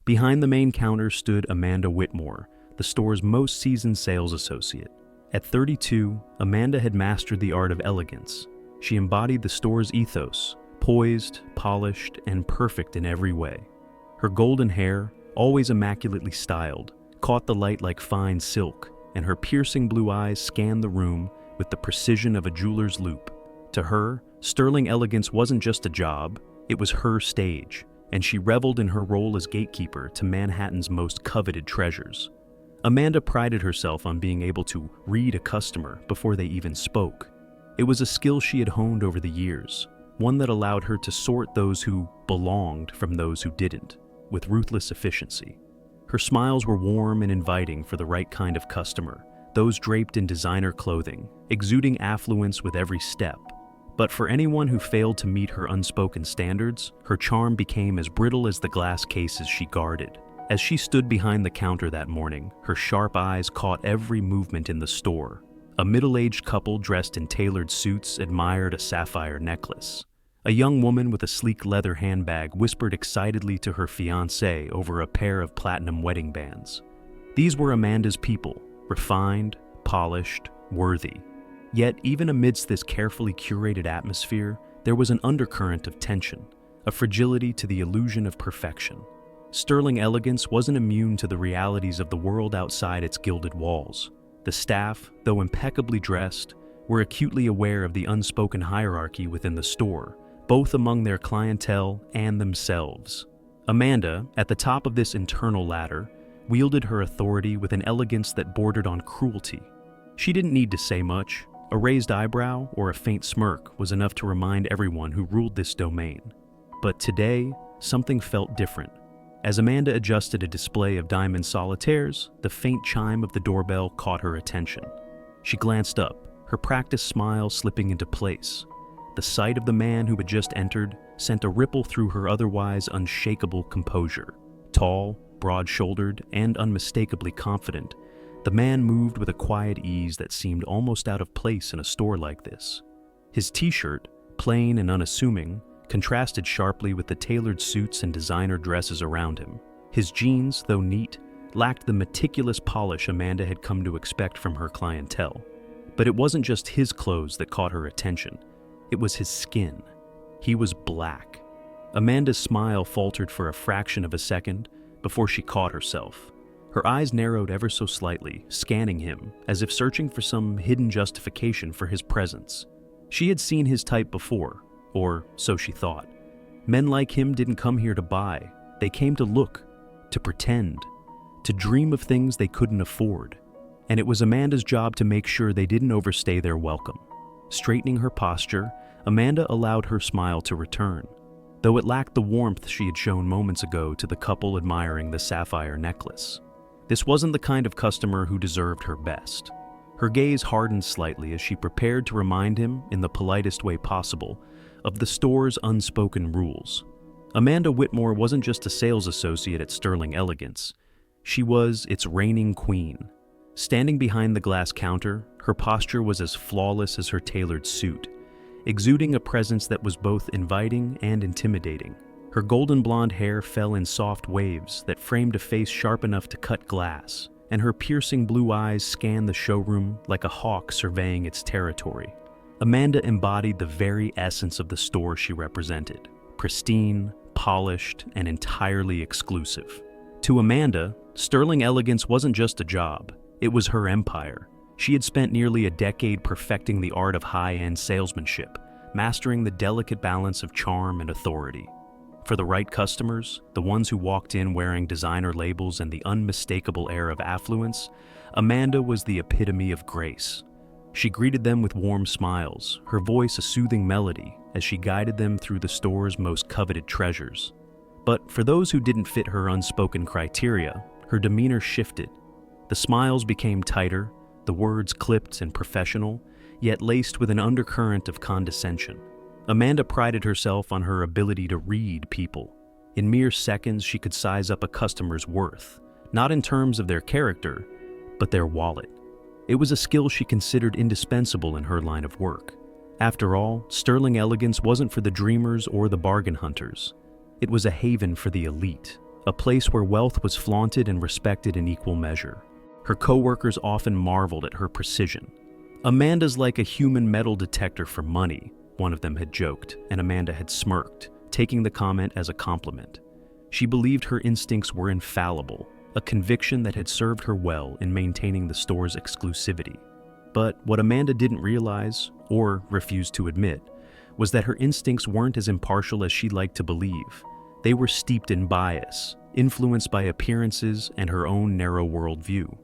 Behind the main counter stood Amanda Whitmore, the store's most seasoned sales associate. At 32, Amanda had mastered the art of elegance. She embodied the store's ethos, poised, polished, and perfect in every way. Her golden hair, always immaculately styled, caught the light like fine silk, and her piercing blue eyes scanned the room with the precision of a jeweler's loupe. To her, sterling elegance wasn't just a job, it was her stage, and she reveled in her role as gatekeeper to Manhattan's most coveted treasures. Amanda prided herself on being able to read a customer before they even spoke. It was a skill she had honed over the years, one that allowed her to sort those who belonged from those who didn't, with ruthless efficiency. Her smiles were warm and inviting for the right kind of customer, those draped in designer clothing, exuding affluence with every step. But for anyone who failed to meet her unspoken standards, her charm became as brittle as the glass cases she guarded. As she stood behind the counter that morning, her sharp eyes caught every movement in the store. A middle-aged couple dressed in tailored suits admired a sapphire necklace. A young woman with a sleek leather handbag whispered excitedly to her fiancé over a pair of platinum wedding bands. These were Amanda's people, refined, polished, worthy. Yet, even amidst this carefully curated atmosphere, there was an undercurrent of tension, a fragility to the illusion of perfection. Sterling elegance wasn't immune to the realities of the world outside its gilded walls. The staff, though impeccably dressed, were acutely aware of the unspoken hierarchy within the store, both among their clientele and themselves. Amanda, at the top of this internal ladder, wielded her authority with an elegance that bordered on cruelty. She didn't need to say much. A raised eyebrow or a faint smirk was enough to remind everyone who ruled this domain. But today, something felt different. As Amanda adjusted a display of diamond solitaires, the faint chime of the doorbell caught her attention. She glanced up, her practiced smile slipping into place. The sight of the man who had just entered sent a ripple through her otherwise unshakable composure. Tall, broad-shouldered, and unmistakably confident, the man moved with a quiet ease that seemed almost out of place in a store like this. His t-shirt, plain and unassuming, contrasted sharply with the tailored suits and designer dresses around him. His jeans, though neat, lacked the meticulous polish Amanda had come to expect from her clientele. But it wasn't just his clothes that caught her attention. It was his skin. He was black. Amanda's smile faltered for a fraction of a second before she caught herself. Her eyes narrowed ever so slightly, scanning him, as if searching for some hidden justification for his presence. She had seen his type before, or so she thought. Men like him didn't come here to buy. They came to look, to pretend, to dream of things they couldn't afford. And it was Amanda's job to make sure they didn't overstay their welcome. Straightening her posture, Amanda allowed her smile to return, though it lacked the warmth she had shown moments ago to the couple admiring the sapphire necklace. This wasn't the kind of customer who deserved her best. Her gaze hardened slightly as she prepared to remind him, in the politest way possible, of the store's unspoken rules. Amanda Whitmore wasn't just a sales associate at Sterling Elegance. She was its reigning queen. Standing behind the glass counter, her posture was as flawless as her tailored suit, exuding a presence that was both inviting and intimidating. Her golden blonde hair fell in soft waves that framed a face sharp enough to cut glass, and her piercing blue eyes scanned the showroom like a hawk surveying its territory. Amanda embodied the very essence of the store she represented, pristine, polished, and entirely exclusive. To Amanda, Sterling Elegance wasn't just a job, it was her empire. She had spent nearly a decade perfecting the art of high-end salesmanship, mastering the delicate balance of charm and authority. For the right customers, the ones who walked in wearing designer labels and the unmistakable air of affluence, Amanda was the epitome of grace. She greeted them with warm smiles, her voice a soothing melody as she guided them through the store's most coveted treasures. But for those who didn't fit her unspoken criteria, her demeanor shifted. The smiles became tighter, the words clipped and professional, yet laced with an undercurrent of condescension. Amanda prided herself on her ability to read people. In mere seconds, she could size up a customer's worth, not in terms of their character, but their wallet. It was a skill she considered indispensable in her line of work. After all, Sterling Elegance wasn't for the dreamers or the bargain hunters. It was a haven for the elite, a place where wealth was flaunted and respected in equal measure. Her co-workers often marveled at her precision. "Amanda's like a human metal detector for money," one of them had joked, and Amanda had smirked, taking the comment as a compliment. She believed her instincts were infallible, a conviction that had served her well in maintaining the store's exclusivity. But what Amanda didn't realize, or refused to admit, was that her instincts weren't as impartial as she'd like to believe. They were steeped in bias, influenced by appearances and her own narrow worldview.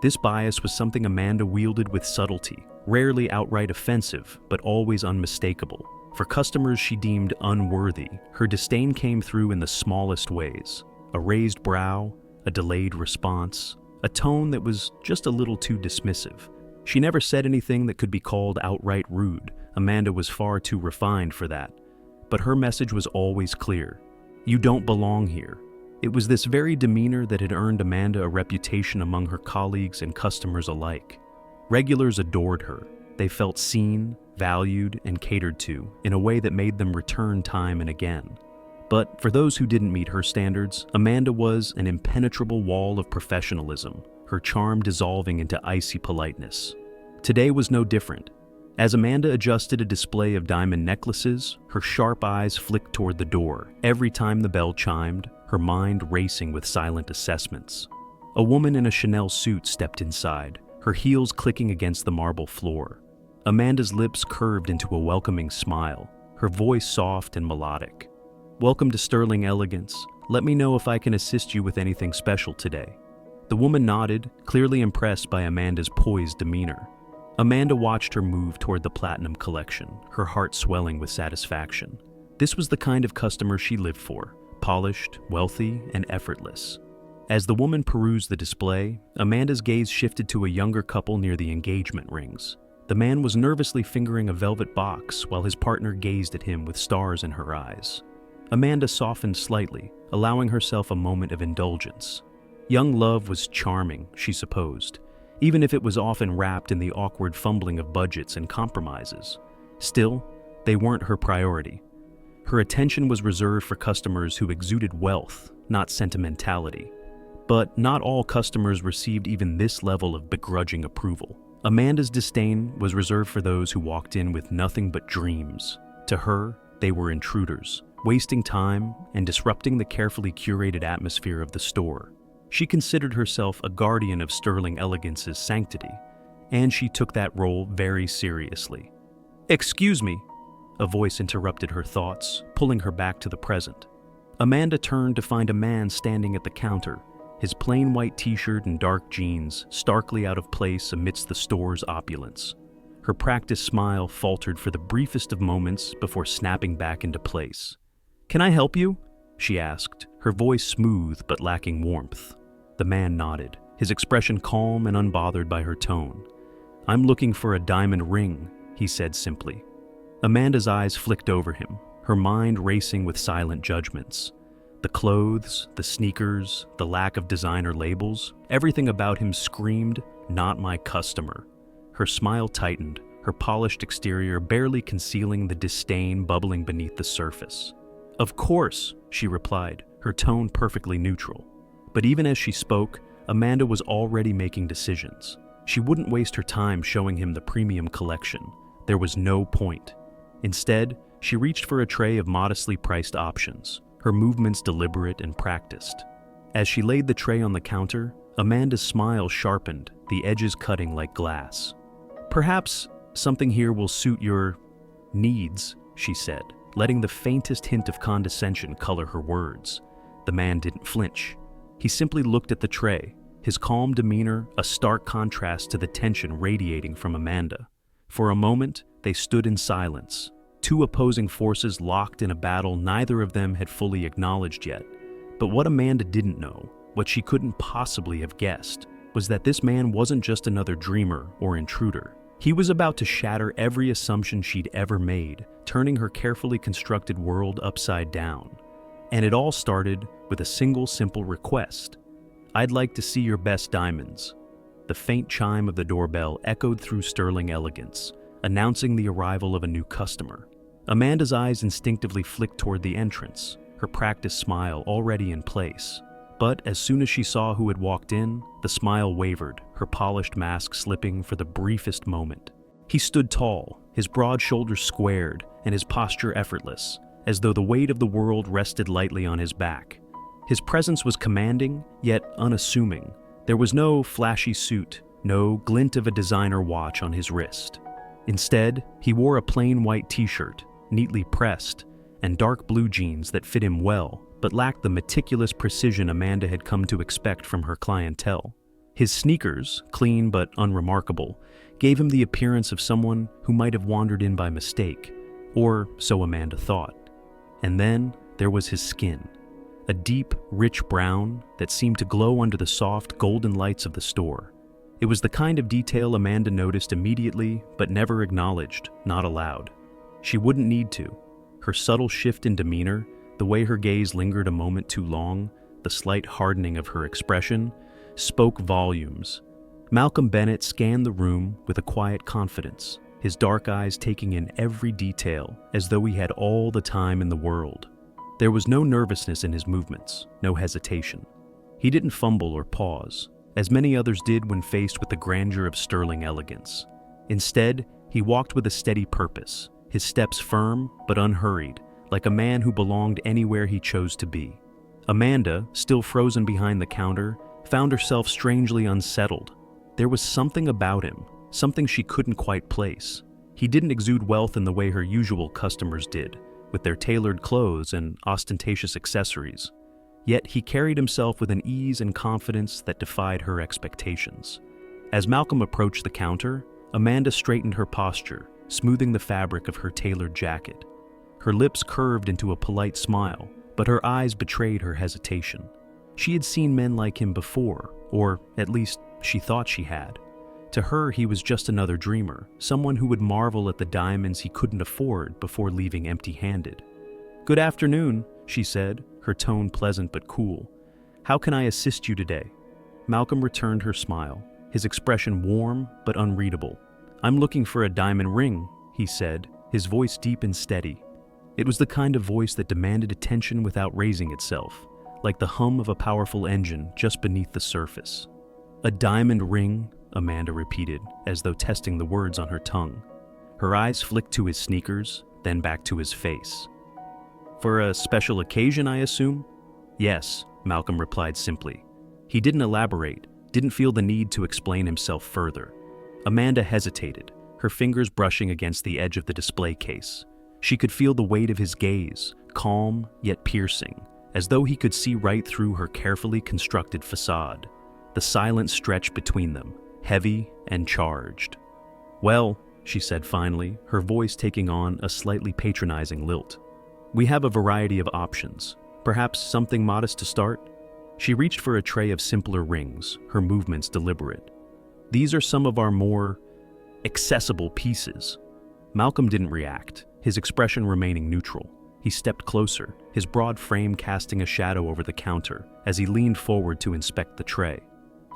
This bias was something Amanda wielded with subtlety, rarely outright offensive, but always unmistakable. For customers she deemed unworthy, her disdain came through in the smallest ways: a raised brow, a delayed response, a tone that was just a little too dismissive. She never said anything that could be called outright rude. Amanda was far too refined for that. But her message was always clear: "You don't belong here." It was this very demeanor that had earned Amanda a reputation among her colleagues and customers alike. Regulars adored her. They felt seen, valued, and catered to in a way that made them return time and again. But for those who didn't meet her standards, Amanda was an impenetrable wall of professionalism, her charm dissolving into icy politeness. Today was no different. As Amanda adjusted a display of diamond necklaces, her sharp eyes flicked toward the door every time the bell chimed, her mind racing with silent assessments. A woman in a Chanel suit stepped inside, her heels clicking against the marble floor. Amanda's lips curved into a welcoming smile, her voice soft and melodic. "Welcome to Sterling Elegance. Let me know if I can assist you with anything special today." The woman nodded, clearly impressed by Amanda's poised demeanor. Amanda watched her move toward the Platinum Collection, her heart swelling with satisfaction. This was the kind of customer she lived for: polished, wealthy, and effortless. As the woman perused the display, Amanda's gaze shifted to a younger couple near the engagement rings. The man was nervously fingering a velvet box while his partner gazed at him with stars in her eyes. Amanda softened slightly, allowing herself a moment of indulgence. Young love was charming, she supposed, even if it was often wrapped in the awkward fumbling of budgets and compromises. Still, they weren't her priority. Her attention was reserved for customers who exuded wealth, not sentimentality. But not all customers received even this level of begrudging approval. Amanda's disdain was reserved for those who walked in with nothing but dreams. To her, they were intruders, wasting time and disrupting the carefully curated atmosphere of the store. She considered herself a guardian of Sterling Elegance's sanctity, and she took that role very seriously. "Excuse me," a voice interrupted her thoughts, pulling her back to the present. Amanda turned to find a man standing at the counter, his plain white t-shirt and dark jeans starkly out of place amidst the store's opulence. Her practiced smile faltered for the briefest of moments before snapping back into place. "Can I help you?" she asked, her voice smooth but lacking warmth. The man nodded, his expression calm and unbothered by her tone. "I'm looking for a diamond ring," he said simply. Amanda's eyes flicked over him, her mind racing with silent judgments. The clothes, the sneakers, the lack of designer labels, everything about him screamed, "Not my customer." Her smile tightened, her polished exterior barely concealing the disdain bubbling beneath the surface. "Of course," she replied, her tone perfectly neutral. But even as she spoke, Amanda was already making decisions. She wouldn't waste her time showing him the premium collection. There was no point. Instead, she reached for a tray of modestly priced options, her movements deliberate and practiced. As she laid the tray on the counter, Amanda's smile sharpened, the edges cutting like glass. "Perhaps something here will suit your needs," she said, letting the faintest hint of condescension color her words. The man didn't flinch. He simply looked at the tray, his calm demeanor a stark contrast to the tension radiating from Amanda. For a moment, they stood in silence, two opposing forces locked in a battle neither of them had fully acknowledged yet. But what Amanda didn't know, what she couldn't possibly have guessed, was that this man wasn't just another dreamer or intruder. He was about to shatter every assumption she'd ever made, turning her carefully constructed world upside down. And it all started with a single simple request. "I'd like to see your best diamonds." The faint chime of the doorbell echoed through Sterling Elegance, announcing the arrival of a new customer. Amanda's eyes instinctively flicked toward the entrance, her practiced smile already in place. But as soon as she saw who had walked in, the smile wavered, her polished mask slipping for the briefest moment. He stood tall, his broad shoulders squared, and his posture effortless, as though the weight of the world rested lightly on his back. His presence was commanding, yet unassuming. There was no flashy suit, no glint of a designer watch on his wrist. Instead, he wore a plain white t-shirt, neatly pressed, and dark blue jeans that fit him well, but lacked the meticulous precision Amanda had come to expect from her clientele. His sneakers, clean but unremarkable, gave him the appearance of someone who might have wandered in by mistake, or so Amanda thought. And then there was his skin, a deep, rich brown that seemed to glow under the soft, golden lights of the store. It was the kind of detail Amanda noticed immediately but never acknowledged, not aloud. She wouldn't need to. Her subtle shift in demeanor, the way her gaze lingered a moment too long, the slight hardening of her expression, spoke volumes. Malcolm Bennett scanned the room with a quiet confidence, his dark eyes taking in every detail as though he had all the time in the world. There was no nervousness in his movements, no hesitation. He didn't fumble or pause, as many others did when faced with the grandeur of sterling elegance. Instead, he walked with a steady purpose, his steps firm but unhurried, like a man who belonged anywhere he chose to be. Amanda, still frozen behind the counter, found herself strangely unsettled. There was something about him, something she couldn't quite place. He didn't exude wealth in the way her usual customers did, with their tailored clothes and ostentatious accessories. Yet he carried himself with an ease and confidence that defied her expectations. As Malcolm approached the counter, Amanda straightened her posture, smoothing the fabric of her tailored jacket. Her lips curved into a polite smile, but her eyes betrayed her hesitation. She had seen men like him before, or at least she thought she had. To her, he was just another dreamer, someone who would marvel at the diamonds he couldn't afford before leaving empty-handed. "Good afternoon," she said, her tone pleasant but cool. "How can I assist you today?" Malcolm returned her smile, his expression warm but unreadable. "I'm looking for a diamond ring," he said, his voice deep and steady. It was the kind of voice that demanded attention without raising itself, like the hum of a powerful engine just beneath the surface. "A diamond ring," Amanda repeated, as though testing the words on her tongue. Her eyes flicked to his sneakers, then back to his face. "For a special occasion, I assume?" "Yes," Malcolm replied simply. He didn't elaborate, didn't feel the need to explain himself further. Amanda hesitated, her fingers brushing against the edge of the display case. She could feel the weight of his gaze, calm yet piercing, as though he could see right through her carefully constructed facade. The silence stretched between them, heavy and charged. "Well," she said finally, her voice taking on a slightly patronizing lilt, "we have a variety of options. Perhaps something modest to start?" She reached for a tray of simpler rings, her movements deliberate. "These are some of our more accessible pieces." Malcolm didn't react, his expression remaining neutral. He stepped closer, his broad frame casting a shadow over the counter as he leaned forward to inspect the tray.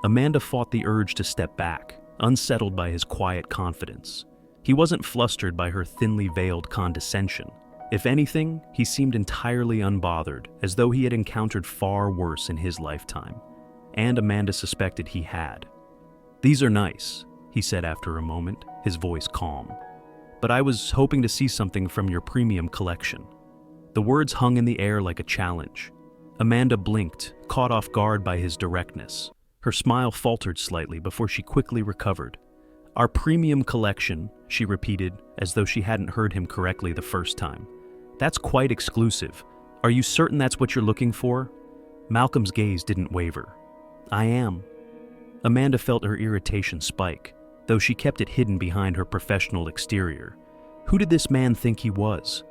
Amanda fought the urge to step back, unsettled by his quiet confidence. He wasn't flustered by her thinly veiled condescension. If anything, he seemed entirely unbothered, as though he had encountered far worse in his lifetime. And Amanda suspected he had. "These are nice," he said after a moment, his voice calm. "But I was hoping to see something from your premium collection." The words hung in the air like a challenge. Amanda blinked, caught off guard by his directness. Her smile faltered slightly before she quickly recovered. "Our premium collection," she repeated, as though she hadn't heard him correctly the first time. "That's quite exclusive. Are you certain that's what you're looking for?" Malcolm's gaze didn't waver. "I am." Amanda felt her irritation spike, though she kept it hidden behind her professional exterior. Who did this man think he was?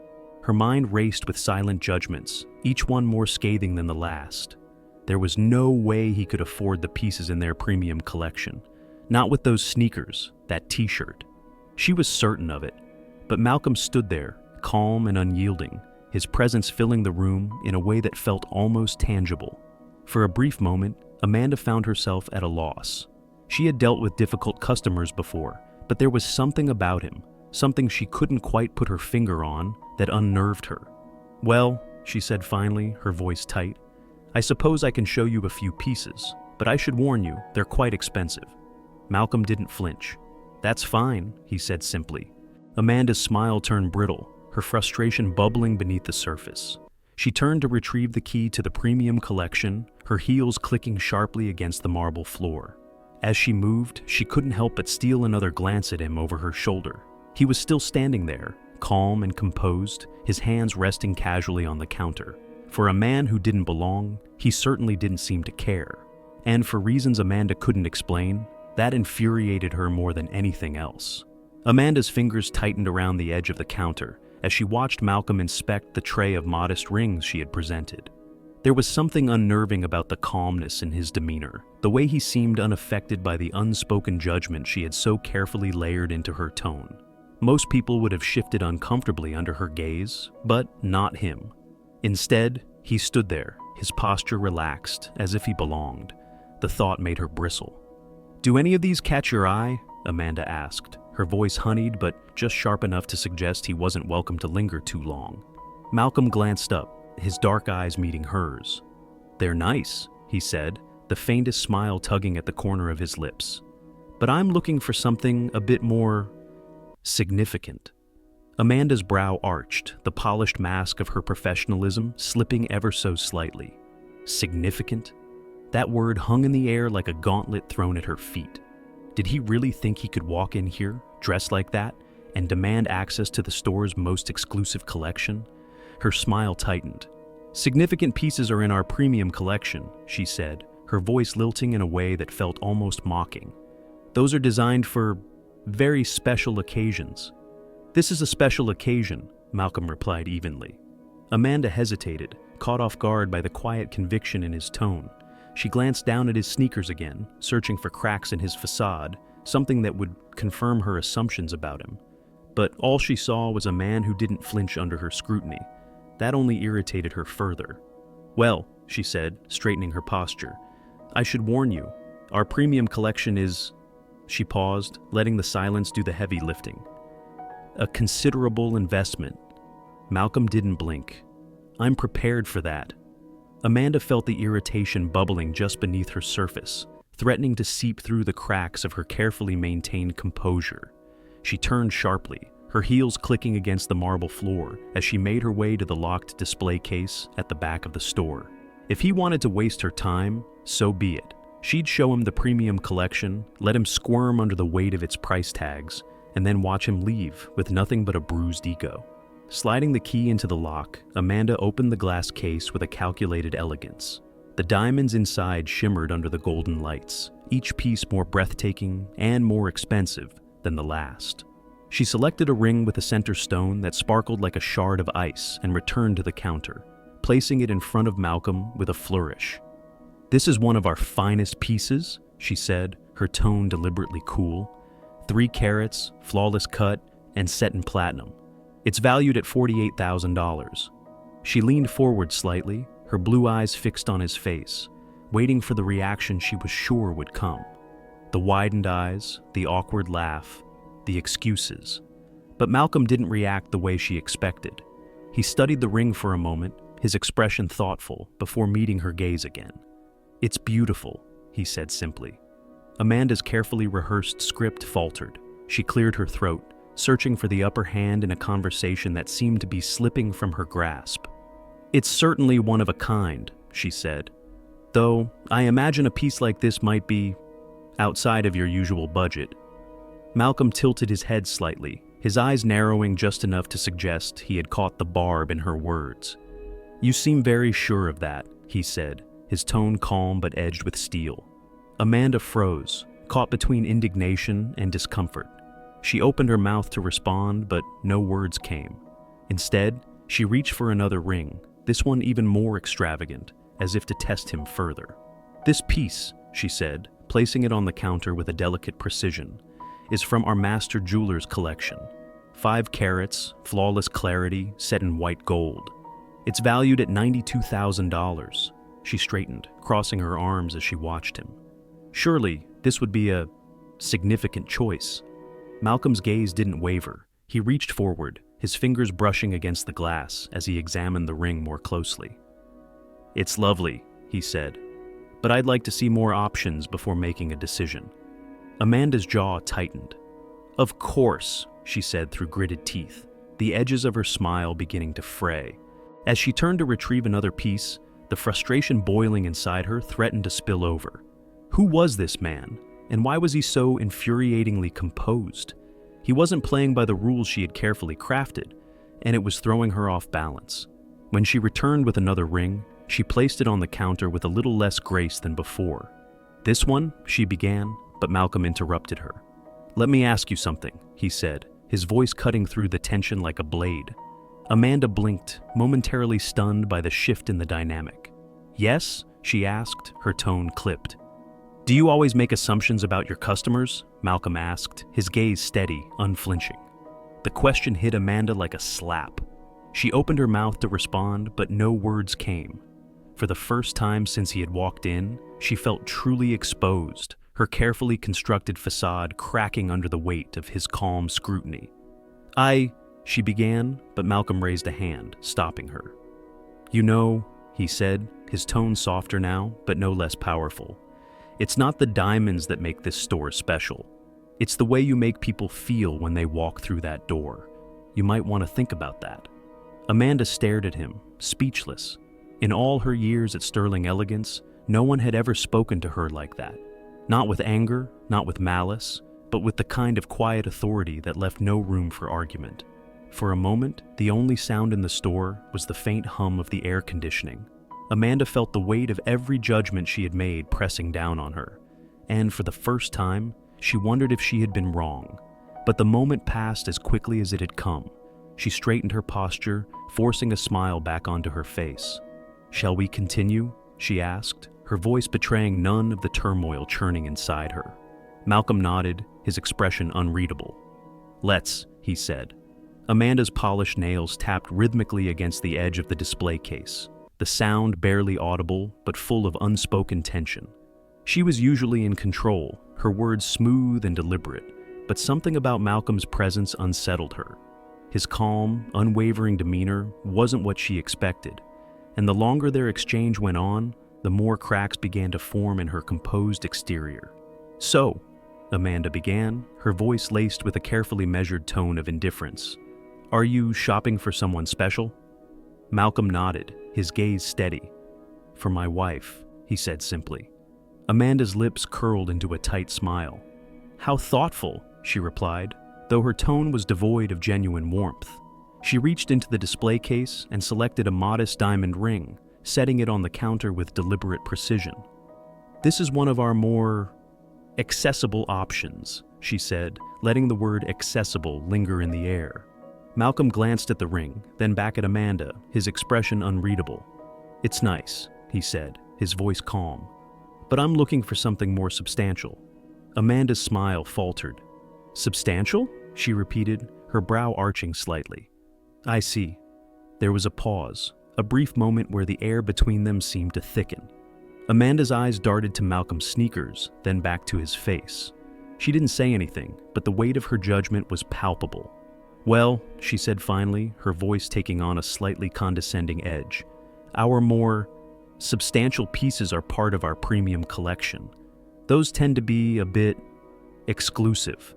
Her mind raced with silent judgments, each one more scathing than the last. There was no way he could afford the pieces in their premium collection. Not with those sneakers, that t-shirt. She was certain of it. But Malcolm stood there, calm and unyielding, his presence filling the room in a way that felt almost tangible. For a brief moment, Amanda found herself at a loss. She had dealt with difficult customers before, but there was something about him, something she couldn't quite put her finger on, that unnerved her. "Well," she said finally, her voice tight, I suppose I can show you a few pieces, but I should warn you, they're quite expensive. Malcolm didn't flinch. That's fine, he said simply. Amanda's smile turned brittle, her frustration bubbling beneath the surface. She turned to retrieve the key to the premium collection, her heels clicking sharply against the marble floor. As she moved, she couldn't help but steal another glance at him over her shoulder. He was still standing there, calm and composed, his hands resting casually on the counter. For a man who didn't belong, he certainly didn't seem to care. And for reasons Amanda couldn't explain, that infuriated her more than anything else. Amanda's fingers tightened around the edge of the counter as she watched Malcolm inspect the tray of modest rings she had presented. There was something unnerving about the calmness in his demeanor, the way he seemed unaffected by the unspoken judgment she had so carefully layered into her tone. Most people would have shifted uncomfortably under her gaze, but not him. Instead, he stood there, his posture relaxed, as if he belonged. The thought made her bristle. "Do any of these catch your eye?" Amanda asked, her voice honeyed but just sharp enough to suggest he wasn't welcome to linger too long. Malcolm glanced up, his dark eyes meeting hers. "They're nice," he said, the faintest smile tugging at the corner of his lips. "But I'm looking for something a bit more significant." Amanda's brow arched, the polished mask of her professionalism slipping ever so slightly. Significant? That word hung in the air like a gauntlet thrown at her feet. Did he really think he could walk in here, dressed like that, and demand access to the store's most exclusive collection? Her smile tightened. "Significant pieces are in our premium collection," she said, her voice lilting in a way that felt almost mocking. "Those are designed for very special occasions." "This is a special occasion," Malcolm replied evenly. Amanda hesitated, caught off guard by the quiet conviction in his tone. She glanced down at his sneakers again, searching for cracks in his facade, something that would confirm her assumptions about him. But all she saw was a man who didn't flinch under her scrutiny. That only irritated her further. "Well," she said, straightening her posture, "I should warn you, our premium collection is..." She paused, letting the silence do the heavy lifting. "A considerable investment." Malcolm didn't blink. "I'm prepared for that." Amanda felt the irritation bubbling just beneath her surface, threatening to seep through the cracks of her carefully maintained composure. She turned sharply, her heels clicking against the marble floor as she made her way to the locked display case at the back of the store. If he wanted to waste her time, so be it. She'd show him the premium collection, let him squirm under the weight of its price tags, and then watch him leave with nothing but a bruised ego. Sliding the key into the lock, Amanda opened the glass case with a calculated elegance. The diamonds inside shimmered under the golden lights, each piece more breathtaking and more expensive than the last. She selected a ring with a center stone that sparkled like a shard of ice and returned to the counter, placing it in front of Malcolm with a flourish. "This is one of our finest pieces," she said, her tone deliberately cool. 3 carats, flawless cut, and set in platinum. It's valued at $48,000. She leaned forward slightly, her blue eyes fixed on his face, waiting for the reaction she was sure would come. The widened eyes, the awkward laugh, the excuses. But Malcolm didn't react the way she expected. He studied the ring for a moment, his expression thoughtful, before meeting her gaze again. "It's beautiful," he said simply. Amanda's carefully rehearsed script faltered. She cleared her throat, searching for the upper hand in a conversation that seemed to be slipping from her grasp. "It's certainly one of a kind," she said. "Though I imagine a piece like this might be outside of your usual budget." Malcolm tilted his head slightly, his eyes narrowing just enough to suggest he had caught the barb in her words. "You seem very sure of that," he said, his tone calm but edged with steel. Amanda froze, caught between indignation and discomfort. She opened her mouth to respond, but no words came. Instead, she reached for another ring, this one even more extravagant, as if to test him further. "This piece," she said, placing it on the counter with a delicate precision, "is from our master jeweler's collection. 5 carats, flawless clarity, set in white gold. It's valued at $92,000. She straightened, crossing her arms as she watched him. Surely, this would be a significant choice. Malcolm's gaze didn't waver. He reached forward, his fingers brushing against the glass as he examined the ring more closely. "It's lovely," he said, "but I'd like to see more options before making a decision." Amanda's jaw tightened. "Of course," she said through gritted teeth, the edges of her smile beginning to fray. As she turned to retrieve another piece, the frustration boiling inside her threatened to spill over. Who was this man, and why was he so infuriatingly composed? He wasn't playing by the rules she had carefully crafted, and it was throwing her off balance. When she returned with another ring, she placed it on the counter with a little less grace than before. "This one," she began, but Malcolm interrupted her. "Let me ask you something," he said, his voice cutting through the tension like a blade. Amanda blinked, momentarily stunned by the shift in the dynamic. "Yes?" she asked, her tone clipped. "Do you always make assumptions about your customers?" Malcolm asked, his gaze steady, unflinching. The question hit Amanda like a slap. She opened her mouth to respond, but no words came. For the first time since he had walked in, she felt truly exposed, her carefully constructed facade cracking under the weight of his calm scrutiny. She began, but Malcolm raised a hand, stopping her. "You know," he said, his tone softer now, but no less powerful, "it's not the diamonds that make this store special. It's the way you make people feel when they walk through that door. You might want to think about that." Amanda stared at him, speechless. In all her years at Sterling Elegance, no one had ever spoken to her like that. Not with anger, not with malice, but with the kind of quiet authority that left no room for argument. For a moment, the only sound in the store was the faint hum of the air conditioning. Amanda felt the weight of every judgment she had made pressing down on her, and for the first time, she wondered if she had been wrong. But the moment passed as quickly as it had come. She straightened her posture, forcing a smile back onto her face. "Shall we continue?" she asked, her voice betraying none of the turmoil churning inside her. Malcolm nodded, his expression unreadable. "Let's," he said. Amanda's polished nails tapped rhythmically against the edge of the display case, the sound barely audible but full of unspoken tension. She was usually in control, her words smooth and deliberate, but something about Malcolm's presence unsettled her. His calm, unwavering demeanor wasn't what she expected, and the longer their exchange went on, the more cracks began to form in her composed exterior. "So," Amanda began, her voice laced with a carefully measured tone of indifference, "are you shopping for someone special?" Malcolm nodded, his gaze steady. "For my wife," he said simply. Amanda's lips curled into a tight smile. "How thoughtful," she replied, though her tone was devoid of genuine warmth. She reached into the display case and selected a modest diamond ring, setting it on the counter with deliberate precision. "This is one of our more accessible options," she said, letting the word accessible linger in the air. Malcolm glanced at the ring, then back at Amanda, his expression unreadable. "It's nice," he said, his voice calm, "but I'm looking for something more substantial." Amanda's smile faltered. "Substantial?" she repeated, her brow arching slightly. "I see." There was a pause, a brief moment where the air between them seemed to thicken. Amanda's eyes darted to Malcolm's sneakers, then back to his face. She didn't say anything, but the weight of her judgment was palpable. "Well," she said finally, her voice taking on a slightly condescending edge, "our more substantial pieces are part of our premium collection. Those tend to be a bit exclusive."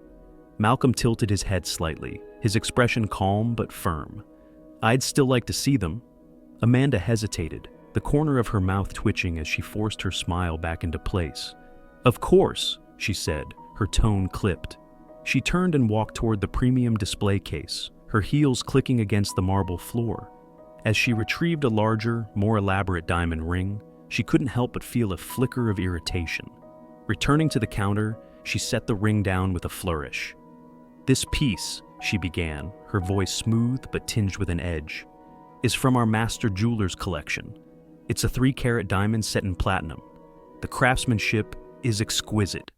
Malcolm tilted his head slightly, his expression calm but firm. "I'd still like to see them." Amanda hesitated, the corner of her mouth twitching as she forced her smile back into place. "Of course," she said, her tone clipped. She turned and walked toward the premium display case, her heels clicking against the marble floor. As she retrieved a larger, more elaborate diamond ring, she couldn't help but feel a flicker of irritation. Returning to the counter, she set the ring down with a flourish. "This piece," she began, her voice smooth but tinged with an edge, "is from our master jeweler's collection. It's a 3-carat diamond set in platinum. The craftsmanship is exquisite."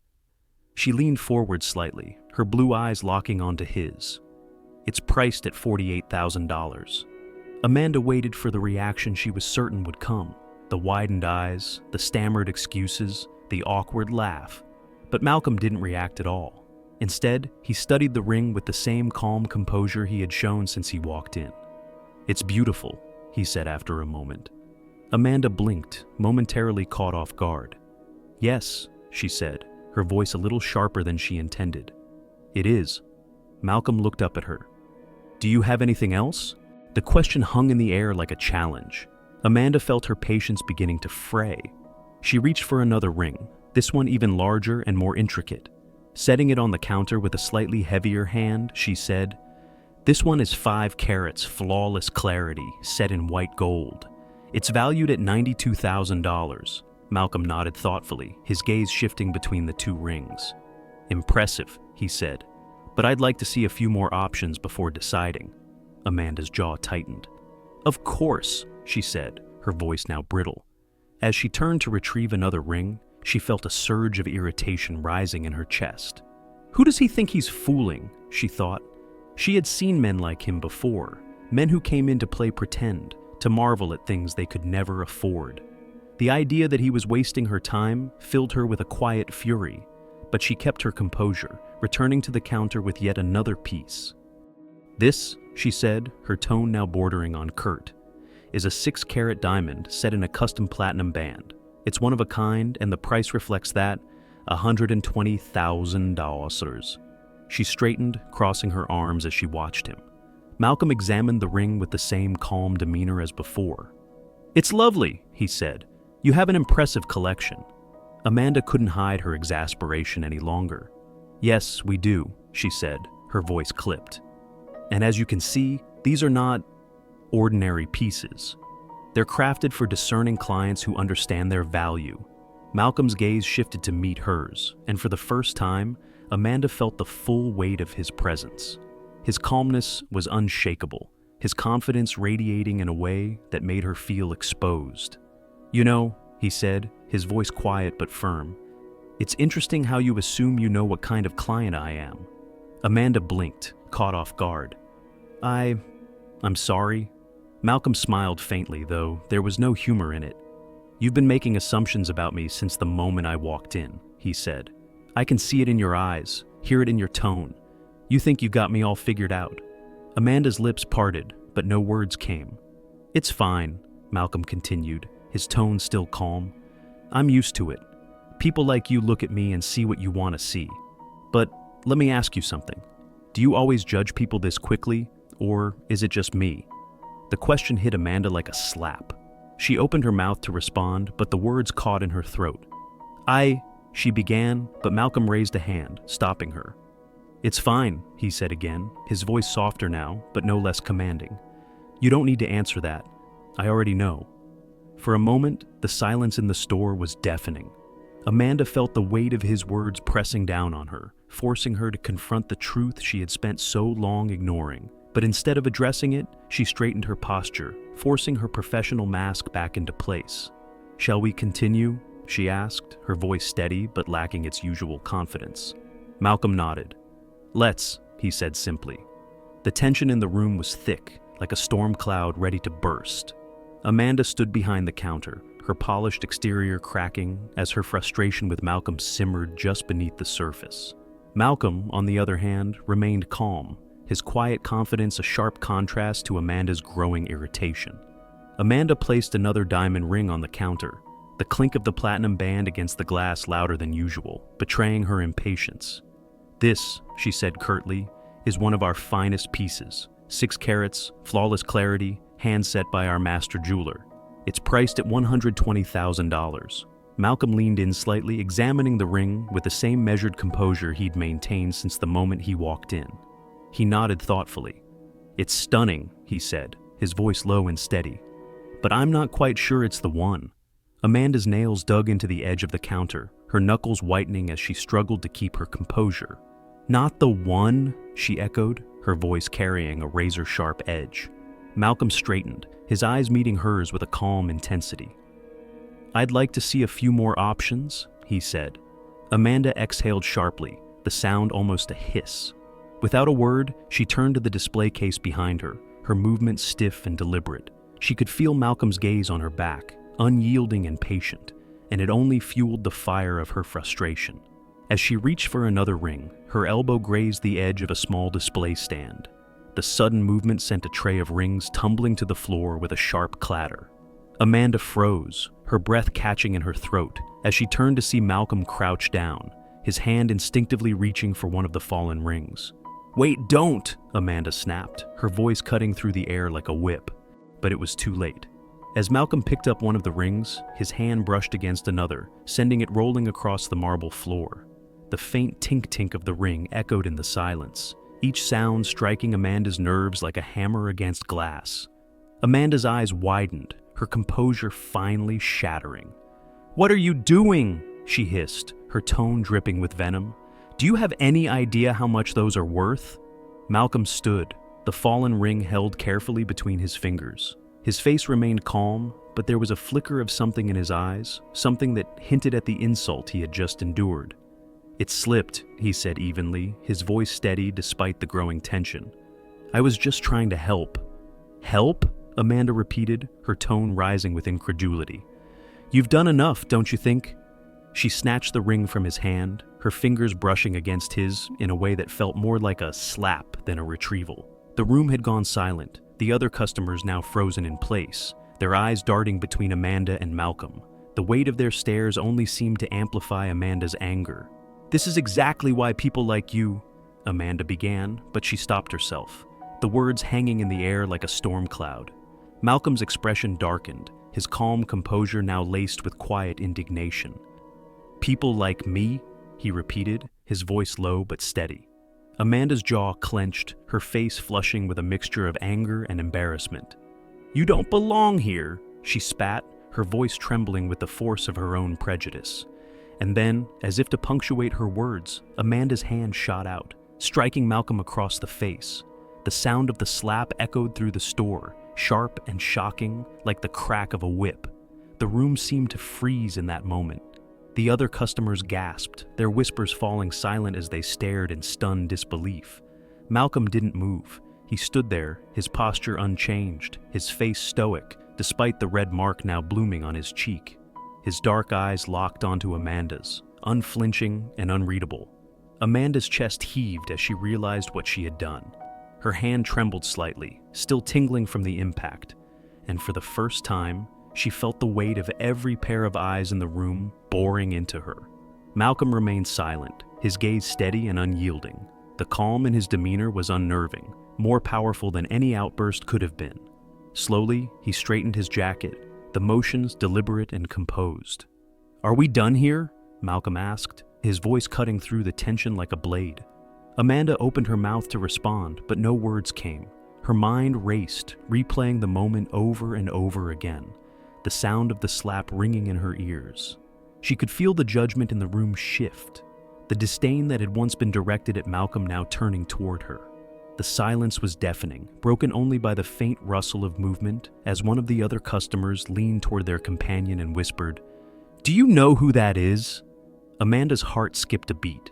She leaned forward slightly, her blue eyes locking onto his. "It's priced at $48,000. Amanda waited for the reaction she was certain would come, the widened eyes, the stammered excuses, the awkward laugh. But Malcolm didn't react at all. Instead, he studied the ring with the same calm composure he had shown since he walked in. "It's beautiful," he said after a moment. Amanda blinked, momentarily caught off guard. "Yes," she said, her voice a little sharper than she intended. "It is." Malcolm looked up at her. "Do you have anything else?" The question hung in the air like a challenge. Amanda felt her patience beginning to fray. She reached for another ring, this one even larger and more intricate. Setting it on the counter with a slightly heavier hand, she said, "This one is 5 carats, flawless clarity, set in white gold. It's valued at $92,000. Malcolm nodded thoughtfully, his gaze shifting between the 2 rings. "Impressive," he said, "but I'd like to see a few more options before deciding." Amanda's jaw tightened. "Of course," she said, her voice now brittle. As she turned to retrieve another ring, she felt a surge of irritation rising in her chest. Who does he think he's fooling? She thought. She had seen men like him before, men who came in to play pretend, to marvel at things they could never afford. The idea that he was wasting her time filled her with a quiet fury, but she kept her composure, returning to the counter with yet another piece. "This," she said, her tone now bordering on curt, "is a 6-carat diamond set in a custom platinum band. It's one of a kind, and the price reflects that, $120,000. She straightened, crossing her arms as she watched him. Malcolm examined the ring with the same calm demeanor as before. "It's lovely," he said. "You have an impressive collection." Amanda couldn't hide her exasperation any longer. "Yes, we do," she said, her voice clipped. "And as you can see, these are not ordinary pieces. They're crafted for discerning clients who understand their value." Malcolm's gaze shifted to meet hers, and for the first time, Amanda felt the full weight of his presence. His calmness was unshakable, his confidence radiating in a way that made her feel exposed. "You know," he said, his voice quiet but firm, "it's interesting how you assume you know what kind of client I am." Amanda blinked, caught off guard. I'm sorry." Malcolm smiled faintly, though there was no humor in it. "You've been making assumptions about me since the moment I walked in," he said. "I can see it in your eyes, hear it in your tone. You think you got me all figured out." Amanda's lips parted, but no words came. "It's fine," Malcolm continued, his tone still calm. "I'm used to it. People like you look at me and see what you want to see. But let me ask you something. Do you always judge people this quickly, or is it just me?" The question hit Amanda like a slap. She opened her mouth to respond, but the words caught in her throat. She began, but Malcolm raised a hand, stopping her. "It's fine," he said again, his voice softer now, but no less commanding. "You don't need to answer that. I already know." For a moment, the silence in the store was deafening. Amanda felt the weight of his words pressing down on her, forcing her to confront the truth she had spent so long ignoring. But instead of addressing it, she straightened her posture, forcing her professional mask back into place. "Shall we continue?" she asked, her voice steady but lacking its usual confidence. Malcolm nodded. "Let's," he said simply. The tension in the room was thick, like a storm cloud ready to burst. Amanda stood behind the counter, her polished exterior cracking as her frustration with Malcolm simmered just beneath the surface. Malcolm, on the other hand, remained calm, his quiet confidence a sharp contrast to Amanda's growing irritation. Amanda placed another diamond ring on the counter, the clink of the platinum band against the glass louder than usual, betraying her impatience. "This," she said curtly, "is one of our finest pieces, 6 carats, flawless clarity, hand set by our master jeweler. It's priced at $120,000. Malcolm leaned in slightly, examining the ring with the same measured composure he'd maintained since the moment he walked in. He nodded thoughtfully. "It's stunning," he said, his voice low and steady. "But I'm not quite sure it's the one." Amanda's nails dug into the edge of the counter, her knuckles whitening as she struggled to keep her composure. "Not the one?" she echoed, her voice carrying a razor-sharp edge. Malcolm straightened, his eyes meeting hers with a calm intensity. "I'd like to see a few more options," he said. Amanda exhaled sharply, the sound almost a hiss. Without a word, she turned to the display case behind her, her movement stiff and deliberate. She could feel Malcolm's gaze on her back, unyielding and patient, and it only fueled the fire of her frustration. As she reached for another ring, her elbow grazed the edge of a small display stand. The sudden movement sent a tray of rings tumbling to the floor with a sharp clatter. Amanda froze, her breath catching in her throat, as she turned to see Malcolm crouch down, his hand instinctively reaching for one of the fallen rings. "Wait, don't!" Amanda snapped, her voice cutting through the air like a whip. But it was too late. As Malcolm picked up one of the rings, his hand brushed against another, sending it rolling across the marble floor. The faint tink-tink of the ring echoed in the silence, each sound striking Amanda's nerves like a hammer against glass. Amanda's eyes widened, her composure finally shattering. "What are you doing?" she hissed, her tone dripping with venom. "Do you have any idea how much those are worth?" Malcolm stood, the fallen ring held carefully between his fingers. His face remained calm, but there was a flicker of something in his eyes, something that hinted at the insult he had just endured. "It slipped," he said evenly, his voice steady despite the growing tension. "I was just trying to help." "Help?" Amanda repeated, her tone rising with incredulity. "You've done enough, don't you think?" She snatched the ring from his hand, her fingers brushing against his in a way that felt more like a slap than a retrieval. The room had gone silent, the other customers now frozen in place, their eyes darting between Amanda and Malcolm. The weight of their stares only seemed to amplify Amanda's anger. "This is exactly why people like you," Amanda began, but she stopped herself, the words hanging in the air like a storm cloud. Malcolm's expression darkened, his calm composure now laced with quiet indignation. "People like me?" he repeated, his voice low but steady. Amanda's jaw clenched, her face flushing with a mixture of anger and embarrassment. "You don't belong here," she spat, her voice trembling with the force of her own prejudice. And then, as if to punctuate her words, Amanda's hand shot out, striking Malcolm across the face. The sound of the slap echoed through the store, sharp and shocking, like the crack of a whip. The room seemed to freeze in that moment. The other customers gasped, their whispers falling silent as they stared in stunned disbelief. Malcolm didn't move. He stood there, his posture unchanged, his face stoic, despite the red mark now blooming on his cheek. His dark eyes locked onto Amanda's, unflinching and unreadable. Amanda's chest heaved as she realized what she had done. Her hand trembled slightly, still tingling from the impact, and for the first time, she felt the weight of every pair of eyes in the room boring into her. Malcolm remained silent, his gaze steady and unyielding. The calm in his demeanor was unnerving, more powerful than any outburst could have been. Slowly, he straightened his jacket, the motions deliberate and composed. "Are we done here?" Malcolm asked, his voice cutting through the tension like a blade. Amanda opened her mouth to respond, but no words came. Her mind raced, replaying the moment over and over again, the sound of the slap ringing in her ears. She could feel the judgment in the room shift, the disdain that had once been directed at Malcolm now turning toward her. The silence was deafening, broken only by the faint rustle of movement as one of the other customers leaned toward their companion and whispered, "Do you know who that is?" Amanda's heart skipped a beat,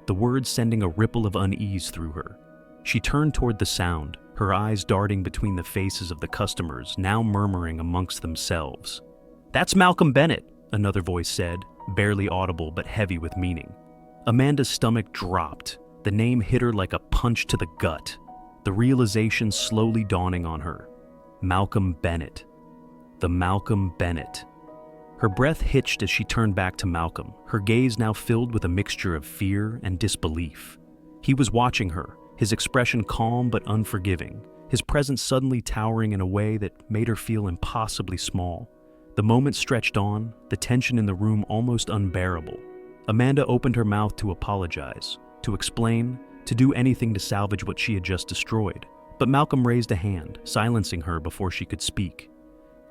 the words sending a ripple of unease through her. She turned toward the sound, her eyes darting between the faces of the customers, now murmuring amongst themselves. "That's Malcolm Bennett," another voice said, barely audible but heavy with meaning. Amanda's stomach dropped, the name hit her like a punch to the gut, the realization slowly dawning on her. Malcolm Bennett. The Malcolm Bennett. Her breath hitched as she turned back to Malcolm, her gaze now filled with a mixture of fear and disbelief. He was watching her, his expression calm but unforgiving, his presence suddenly towering in a way that made her feel impossibly small. The moment stretched on, the tension in the room almost unbearable. Amanda opened her mouth to apologize, to explain, to do anything to salvage what she had just destroyed. But Malcolm raised a hand, silencing her before she could speak.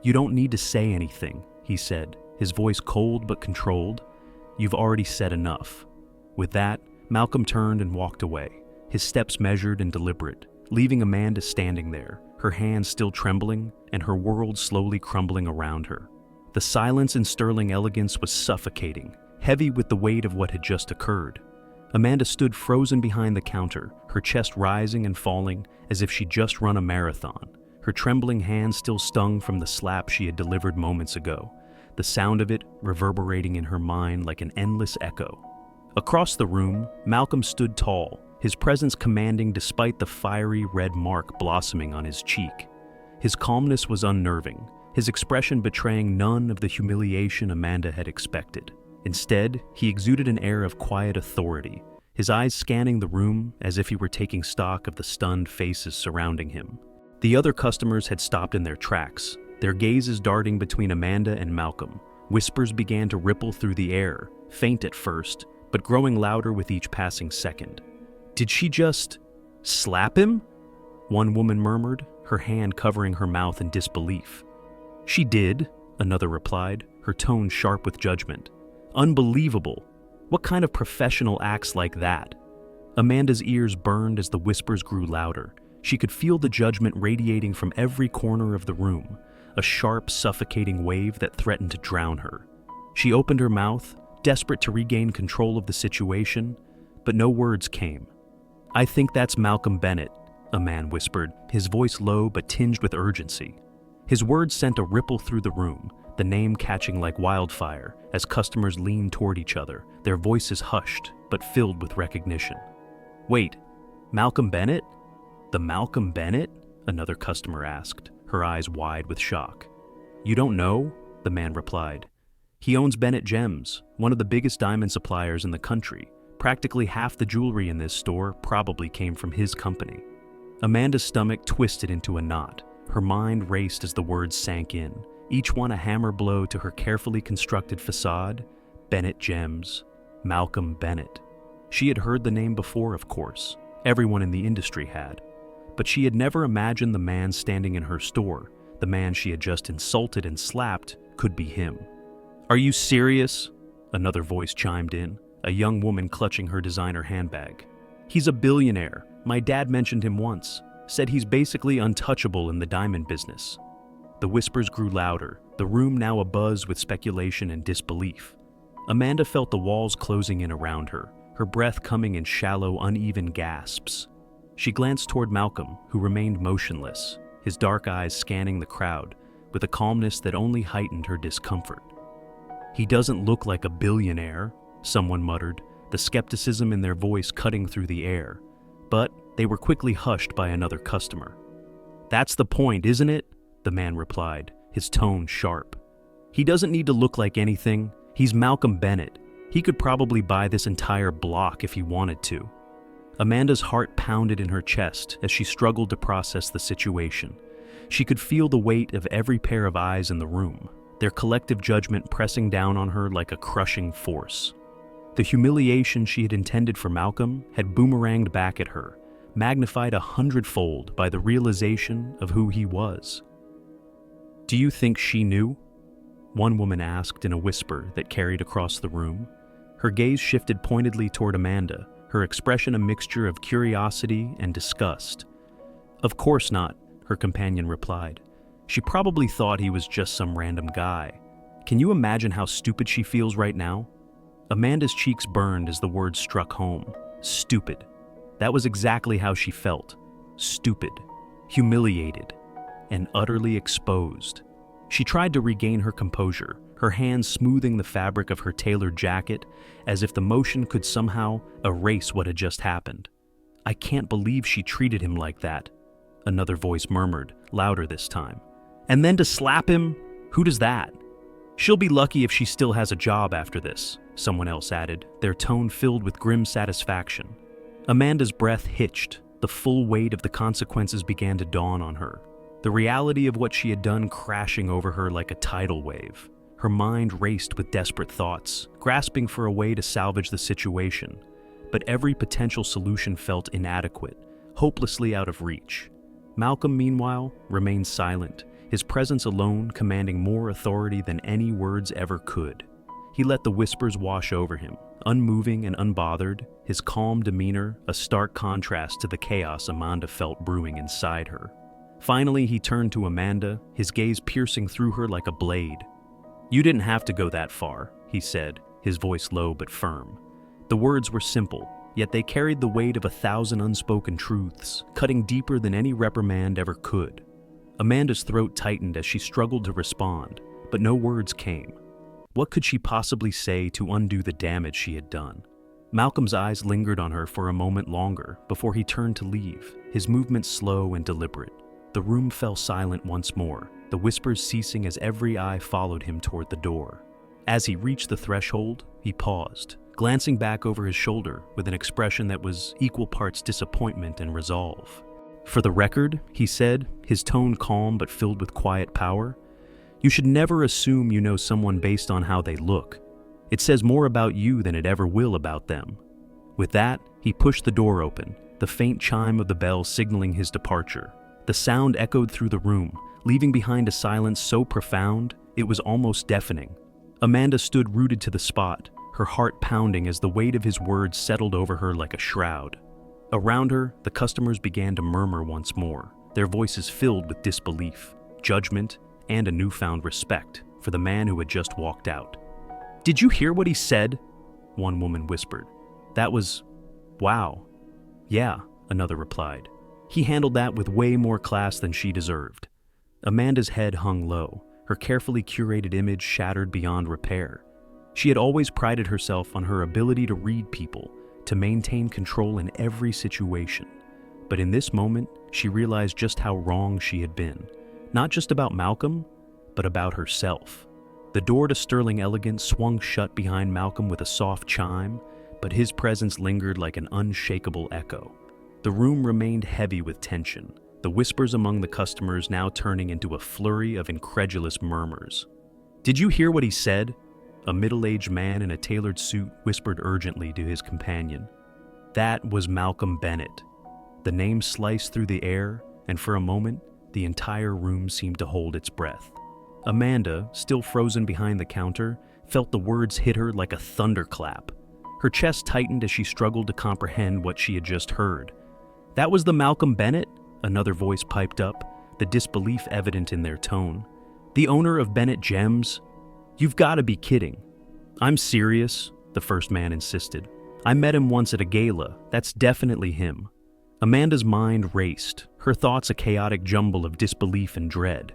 "You don't need to say anything," he said, his voice cold but controlled. "You've already said enough." With that, Malcolm turned and walked away, his steps measured and deliberate, leaving Amanda standing there, her hands still trembling and her world slowly crumbling around her. The silence in sterling elegance was suffocating, heavy with the weight of what had just occurred. Amanda stood frozen behind the counter, her chest rising and falling as if she'd just run a marathon. Her trembling hands still stung from the slap she had delivered moments ago, the sound of it reverberating in her mind like an endless echo. Across the room, Malcolm stood tall, his presence commanding despite the fiery red mark blossoming on his cheek. His calmness was unnerving, his expression betraying none of the humiliation Amanda had expected. Instead, he exuded an air of quiet authority, his eyes scanning the room as if he were taking stock of the stunned faces surrounding him. The other customers had stopped in their tracks, their gazes darting between Amanda and Malcolm. Whispers began to ripple through the air, faint at first, but growing louder with each passing second. "Did she just slap him?" one woman murmured, her hand covering her mouth in disbelief. "She did," another replied, her tone sharp with judgment. "Unbelievable. What kind of professional acts like that?" Amanda's ears burned as the whispers grew louder. She could feel the judgment radiating from every corner of the room, a sharp, suffocating wave that threatened to drown her. She opened her mouth, desperate to regain control of the situation, but no words came. "I think that's Malcolm Bennett," a man whispered, his voice low but tinged with urgency. His words sent a ripple through the room, the name catching like wildfire as customers leaned toward each other, their voices hushed but filled with recognition. "Wait, Malcolm Bennett? The Malcolm Bennett?" another customer asked, her eyes wide with shock. "You don't know?" the man replied. "He owns Bennett Gems, one of the biggest diamond suppliers in the country. Practically half the jewelry in this store probably came from his company." Amanda's stomach twisted into a knot. Her mind raced as the words sank in, each one a hammer blow to her carefully constructed facade. Bennett Gems, Malcolm Bennett. She had heard the name before, of course. Everyone in the industry had. But she had never imagined the man standing in her store, the man she had just insulted and slapped, could be him. "Are you serious?" another voice chimed in, a young woman clutching her designer handbag. "He's a billionaire. My dad mentioned him once. Said he's basically untouchable in the diamond business." The whispers grew louder, the room now abuzz with speculation and disbelief. Amanda felt the walls closing in around her, her breath coming in shallow, uneven gasps. She glanced toward Malcolm, who remained motionless, his dark eyes scanning the crowd, with a calmness that only heightened her discomfort. "He doesn't look like a billionaire," someone muttered, the skepticism in their voice cutting through the air. But they were quickly hushed by another customer. "That's the point, isn't it?" the man replied, his tone sharp. "He doesn't need to look like anything. He's Malcolm Bennett. He could probably buy this entire block if he wanted to." Amanda's heart pounded in her chest as she struggled to process the situation. She could feel the weight of every pair of eyes in the room, their collective judgment pressing down on her like a crushing force. The humiliation she had intended for Malcolm had boomeranged back at her, magnified 100-fold by the realization of who he was. "Do you think she knew?" one woman asked in a whisper that carried across the room. Her gaze shifted pointedly toward Amanda, her expression a mixture of curiosity and disgust. "Of course not," her companion replied. "She probably thought he was just some random guy. Can you imagine how stupid she feels right now?" Amanda's cheeks burned as the words struck home. Stupid. That was exactly how she felt. Stupid, humiliated, and utterly exposed. She tried to regain her composure, her hands smoothing the fabric of her tailored jacket, as if the motion could somehow erase what had just happened. "I can't believe she treated him like that," another voice murmured, louder this time. "And then to slap him? Who does that?" "She'll be lucky if she still has a job after this," someone else added, their tone filled with grim satisfaction. Amanda's breath hitched. The full weight of the consequences began to dawn on her, the reality of what she had done crashing over her like a tidal wave. Her mind raced with desperate thoughts, grasping for a way to salvage the situation. But every potential solution felt inadequate, hopelessly out of reach. Malcolm, meanwhile, remained silent, his presence alone commanding more authority than any words ever could. He let the whispers wash over him, unmoving and unbothered, his calm demeanor a stark contrast to the chaos Amanda felt brewing inside her. Finally, he turned to Amanda, his gaze piercing through her like a blade. "You didn't have to go that far," he said, his voice low but firm. The words were simple, yet they carried the weight of 1,000 unspoken truths, cutting deeper than any reprimand ever could. Amanda's throat tightened as she struggled to respond, but no words came. What could she possibly say to undo the damage she had done? Malcolm's eyes lingered on her for a moment longer before he turned to leave, his movements slow and deliberate. The room fell silent once more, the whispers ceasing as every eye followed him toward the door. As he reached the threshold, he paused, glancing back over his shoulder with an expression that was equal parts disappointment and resolve. "For the record," he said, his tone calm but filled with quiet power, "you should never assume you know someone based on how they look. It says more about you than it ever will about them." With that, he pushed the door open, the faint chime of the bell signaling his departure. The sound echoed through the room, leaving behind a silence so profound it was almost deafening. Amanda stood rooted to the spot, her heart pounding as the weight of his words settled over her like a shroud. Around her, the customers began to murmur once more, their voices filled with disbelief, judgment, and a newfound respect for the man who had just walked out. "Did you hear what he said?" one woman whispered. "That was... wow." "Yeah," another replied. "He handled that with way more class than she deserved." Amanda's head hung low, her carefully curated image shattered beyond repair. She had always prided herself on her ability to read people, to maintain control in every situation. But in this moment, she realized just how wrong she had been. Not just about Malcolm, but about herself. The door to Sterling Elegance swung shut behind Malcolm with a soft chime, but his presence lingered like an unshakable echo. The room remained heavy with tension, the whispers among the customers now turning into a flurry of incredulous murmurs. "Did you hear what he said?" A middle-aged man in a tailored suit whispered urgently to his companion. That was Malcolm Bennett. The name sliced through the air, and for a moment, the entire room seemed to hold its breath. Amanda, still frozen behind the counter, felt the words hit her like a thunderclap. Her chest tightened as she struggled to comprehend what she had just heard. "That was the Malcolm Bennett?" another voice piped up, the disbelief evident in their tone. "The owner of Bennett Gems? You've got to be kidding." "I'm serious," the first man insisted. "I met him once at a gala. That's definitely him." Amanda's mind raced, her thoughts a chaotic jumble of disbelief and dread.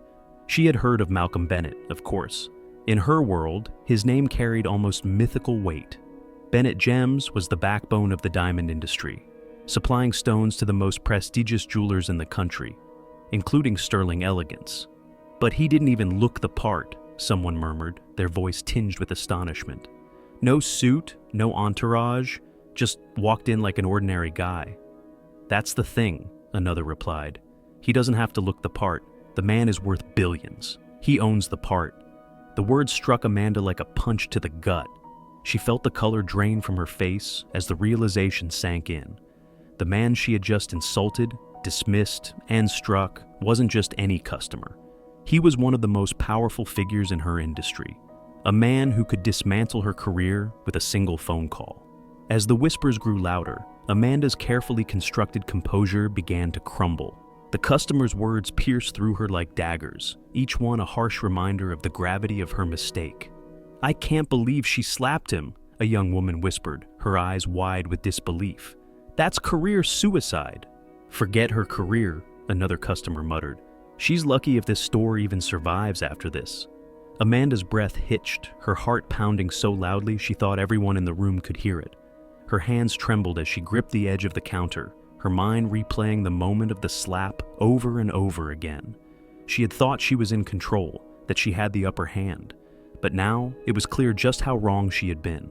She had heard of Malcolm Bennett, of course. In her world, his name carried almost mythical weight. Bennett Gems was the backbone of the diamond industry, supplying stones to the most prestigious jewelers in the country, including Sterling Elegance. "But he didn't even look the part," someone murmured, their voice tinged with astonishment. "No suit, no entourage, just walked in like an ordinary guy." "That's the thing," another replied. "He doesn't have to look the part. The man is worth billions. He owns the part." The words struck Amanda like a punch to the gut. She felt the color drain from her face as the realization sank in. The man she had just insulted, dismissed, and struck wasn't just any customer. He was one of the most powerful figures in her industry, a man who could dismantle her career with a single phone call. As the whispers grew louder, Amanda's carefully constructed composure began to crumble. The customer's words pierced through her like daggers, each one a harsh reminder of the gravity of her mistake. "I can't believe she slapped him," a young woman whispered, her eyes wide with disbelief. "That's career suicide." "Forget her career," another customer muttered. "She's lucky if this store even survives after this." Amanda's breath hitched, her heart pounding so loudly she thought everyone in the room could hear it. Her hands trembled as she gripped the edge of the counter, her mind replaying the moment of the slap over and over again. She had thought she was in control, that she had the upper hand, but now it was clear just how wrong she had been.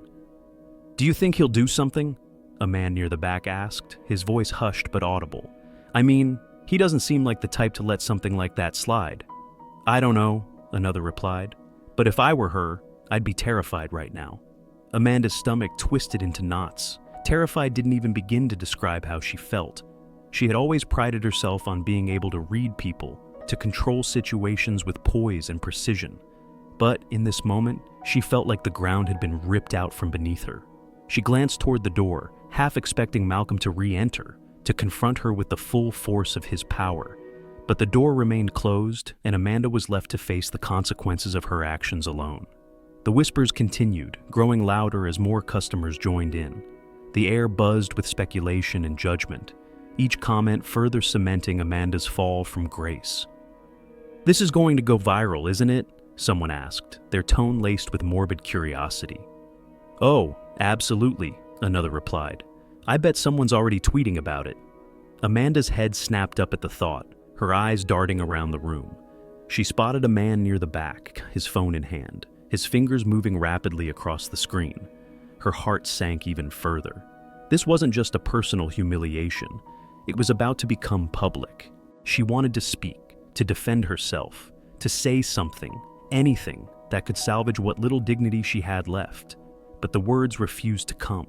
"Do you think he'll do something?" a man near the back asked, his voice hushed but audible. "I mean, he doesn't seem like the type to let something like that slide." "I don't know," another replied, "but if I were her, I'd be terrified right now." Amanda's stomach twisted into knots. Terrified didn't even begin to describe how she felt. She had always prided herself on being able to read people, to control situations with poise and precision. But in this moment, she felt like the ground had been ripped out from beneath her. She glanced toward the door, half expecting Malcolm to re-enter, to confront her with the full force of his power. But the door remained closed, and Amanda was left to face the consequences of her actions alone. The whispers continued, growing louder as more customers joined in. The air buzzed with speculation and judgment, each comment further cementing Amanda's fall from grace. "This is going to go viral, isn't it?" someone asked, their tone laced with morbid curiosity. "Oh, absolutely," another replied. "I bet someone's already tweeting about it." Amanda's head snapped up at the thought, her eyes darting around the room. She spotted a man near the back, his phone in hand, his fingers moving rapidly across the screen. Her heart sank even further. This wasn't just a personal humiliation. It was about to become public. She wanted to speak, to defend herself, to say something, anything that could salvage what little dignity she had left. But the words refused to come.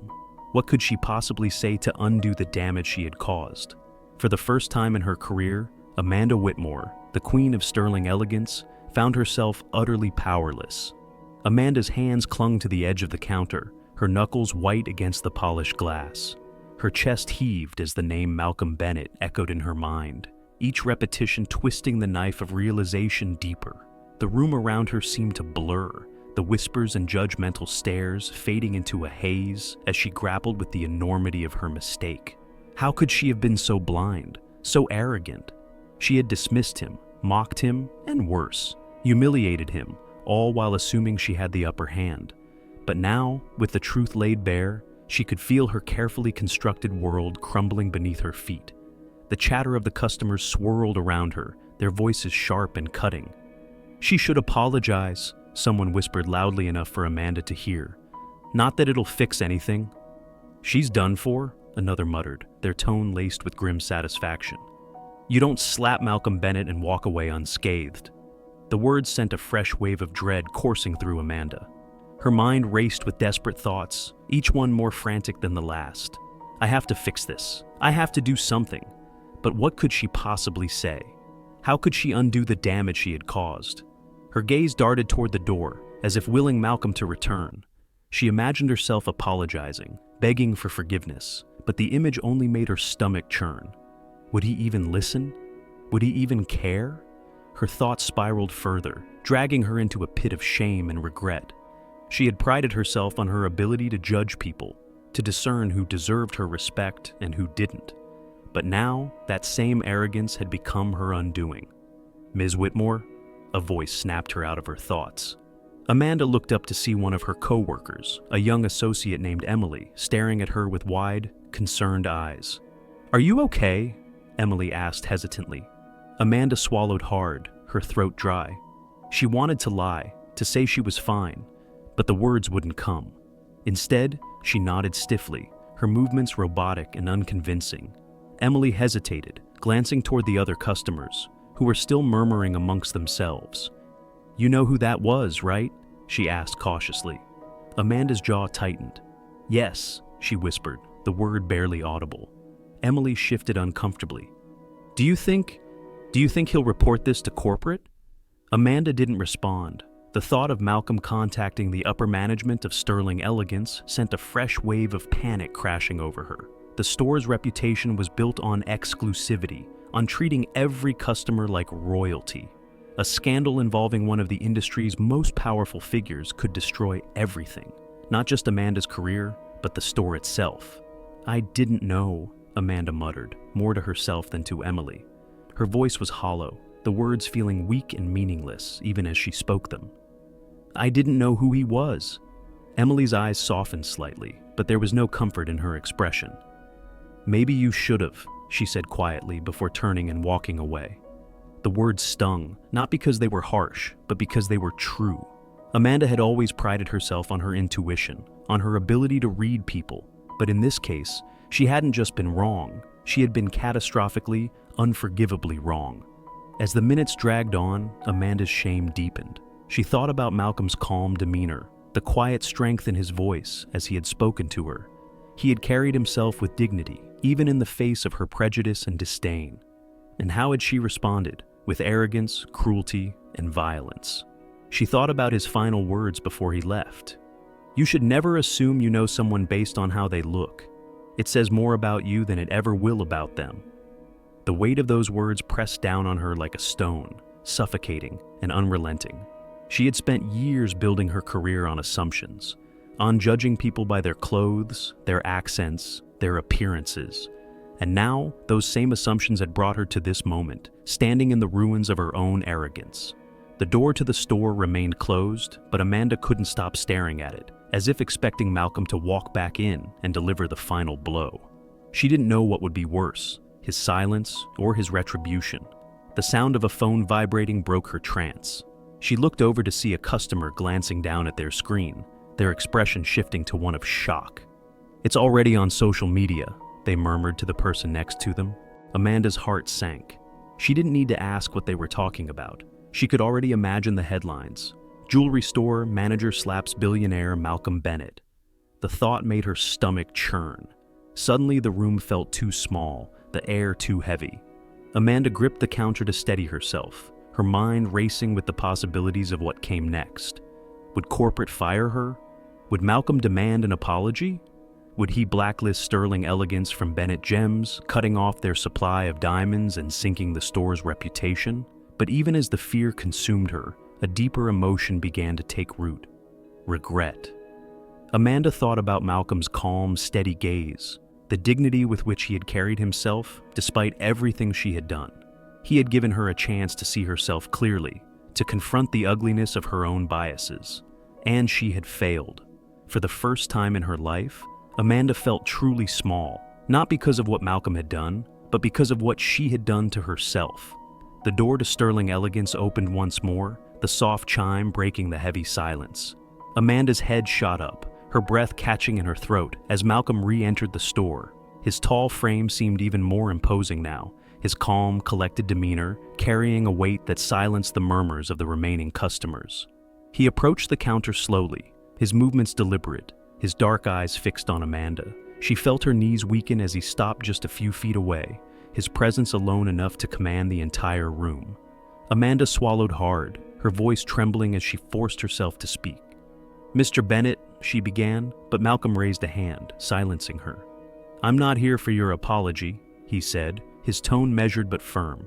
What could she possibly say to undo the damage she had caused? For the first time in her career, Amanda Whitmore, the queen of sterling elegance, found herself utterly powerless. Amanda's hands clung to the edge of the counter, her knuckles white against the polished glass. Her chest heaved as the name Malcolm Bennett echoed in her mind, each repetition twisting the knife of realization deeper. The room around her seemed to blur, the whispers and judgmental stares fading into a haze as she grappled with the enormity of her mistake. How could she have been so blind, so arrogant? She had dismissed him, mocked him, and worse, humiliated him, all while assuming she had the upper hand. But now, with the truth laid bare, she could feel her carefully constructed world crumbling beneath her feet. The chatter of the customers swirled around her, their voices sharp and cutting. "She should apologize," someone whispered loudly enough for Amanda to hear. "Not that it'll fix anything." "She's done for," another muttered, their tone laced with grim satisfaction. "You don't slap Malcolm Bennett and walk away unscathed." The words sent a fresh wave of dread coursing through Amanda. Her mind raced with desperate thoughts, each one more frantic than the last. "I have to fix this. I have to do something." But what could she possibly say? How could she undo the damage she had caused? Her gaze darted toward the door, as if willing Malcolm to return. She imagined herself apologizing, begging for forgiveness, but the image only made her stomach churn. Would he even listen? Would he even care? Her thoughts spiraled further, dragging her into a pit of shame and regret. She had prided herself on her ability to judge people, to discern who deserved her respect and who didn't. But now, that same arrogance had become her undoing. "Ms. Whitmore?" A voice snapped her out of her thoughts. Amanda looked up to see one of her co-workers, a young associate named Emily, staring at her with wide, concerned eyes. "Are you okay?" Emily asked hesitantly. Amanda swallowed hard, her throat dry. She wanted to lie, to say she was fine, but the words wouldn't come. Instead, she nodded stiffly, her movements robotic and unconvincing. Emily hesitated, glancing toward the other customers, who were still murmuring amongst themselves. "You know who that was, right?" she asked cautiously. Amanda's jaw tightened. "Yes," she whispered, the word barely audible. Emily shifted uncomfortably. Do you think he'll report this to corporate?" Amanda didn't respond. The thought of Malcolm contacting the upper management of Sterling Elegance sent a fresh wave of panic crashing over her. The store's reputation was built on exclusivity, on treating every customer like royalty. A scandal involving one of the industry's most powerful figures could destroy everything, not just Amanda's career, but the store itself. "I didn't know," Amanda muttered, more to herself than to Emily. Her voice was hollow, the words feeling weak and meaningless even as she spoke them. "I didn't know who he was." Emily's eyes softened slightly, but there was no comfort in her expression. "Maybe you should have," she said quietly before turning and walking away. The words stung, not because they were harsh, but because they were true. Amanda had always prided herself on her intuition, on her ability to read people, but in this case, she hadn't just been wrong, she had been catastrophically, unforgivably wrong. As the minutes dragged on, Amanda's shame deepened. She thought about Malcolm's calm demeanor, the quiet strength in his voice as he had spoken to her. He had carried himself with dignity, even in the face of her prejudice and disdain. And how had she responded? With arrogance, cruelty, and violence. She thought about his final words before he left. "You should never assume you know someone based on how they look. It says more about you than it ever will about them." The weight of those words pressed down on her like a stone, suffocating and unrelenting. She had spent years building her career on assumptions, on judging people by their clothes, their accents, their appearances. And now, those same assumptions had brought her to this moment, standing in the ruins of her own arrogance. The door to the store remained closed, but Amanda couldn't stop staring at it, as if expecting Malcolm to walk back in and deliver the final blow. She didn't know what would be worse, his silence or his retribution. The sound of a phone vibrating broke her trance. She looked over to see a customer glancing down at their screen, their expression shifting to one of shock. "It's already on social media," they murmured to the person next to them. Amanda's heart sank. She didn't need to ask what they were talking about. She could already imagine the headlines. Jewelry store manager slaps billionaire Malcolm Bennett. The thought made her stomach churn. Suddenly the room felt too small, the air too heavy. Amanda gripped the counter to steady herself, her mind racing with the possibilities of what came next. Would corporate fire her? Would Malcolm demand an apology? Would he blacklist sterling elegance from Bennett Gems, cutting off their supply of diamonds and sinking the store's reputation? But even as the fear consumed her, a deeper emotion began to take root: regret. Amanda thought about Malcolm's calm, steady gaze, the dignity with which he had carried himself despite everything she had done. He had given her a chance to see herself clearly, to confront the ugliness of her own biases. And she had failed. For the first time in her life, Amanda felt truly small, not because of what Malcolm had done, but because of what she had done to herself. The door to sterling elegance opened once more, the soft chime breaking the heavy silence. Amanda's head shot up, her breath catching in her throat as Malcolm re-entered the store. His tall frame seemed even more imposing now, his calm, collected demeanor carrying a weight that silenced the murmurs of the remaining customers. He approached the counter slowly, his movements deliberate, his dark eyes fixed on Amanda. She felt her knees weaken as he stopped just a few feet away, his presence alone enough to command the entire room. Amanda swallowed hard, her voice trembling as she forced herself to speak. "Mr. Bennett," she began, but Malcolm raised a hand, silencing her. "I'm not here for your apology," he said, his tone measured but firm.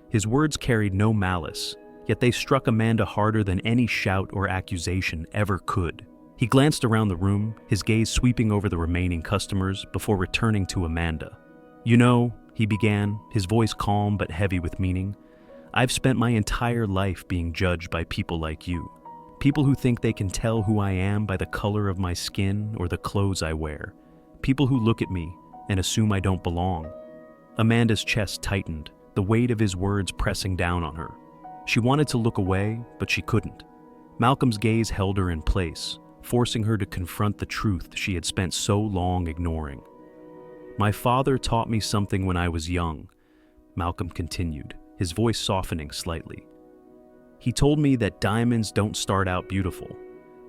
His words carried no malice, yet they struck Amanda harder than any shout or accusation ever could. He glanced around the room, his gaze sweeping over the remaining customers before returning to Amanda. "You know," he began, his voice calm but heavy with meaning, "I've spent my entire life being judged by people like you. People who think they can tell who I am by the color of my skin or the clothes I wear. People who look at me and assume I don't belong." Amanda's chest tightened, the weight of his words pressing down on her. She wanted to look away, but she couldn't. Malcolm's gaze held her in place, forcing her to confront the truth she had spent so long ignoring. "My father taught me something when I was young," Malcolm continued, his voice softening slightly. "He told me that diamonds don't start out beautiful.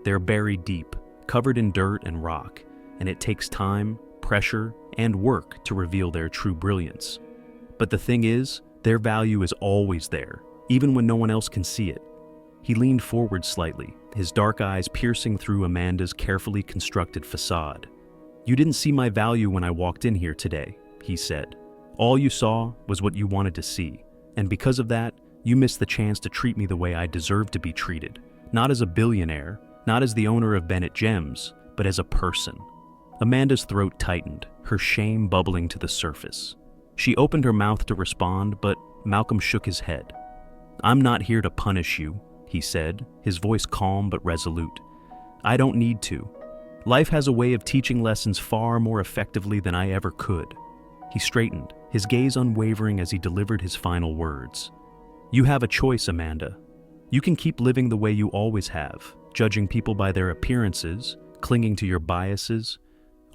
They're buried deep, covered in dirt and rock, and it takes time, pressure, and work to reveal their true brilliance. But the thing is, their value is always there, even when no one else can see it." He leaned forward slightly, his dark eyes piercing through Amanda's carefully constructed facade. "You didn't see my value when I walked in here today," he said. "All you saw was what you wanted to see, and because of that, you missed the chance to treat me the way I deserve to be treated, not as a billionaire, not as the owner of Bennett Gems, but as a person." Amanda's throat tightened, her shame bubbling to the surface. She opened her mouth to respond, but Malcolm shook his head. "I'm not here to punish you," he said, his voice calm but resolute. "I don't need to. Life has a way of teaching lessons far more effectively than I ever could." He straightened, his gaze unwavering as he delivered his final words. "You have a choice, Amanda. You can keep living the way you always have, judging people by their appearances, clinging to your biases,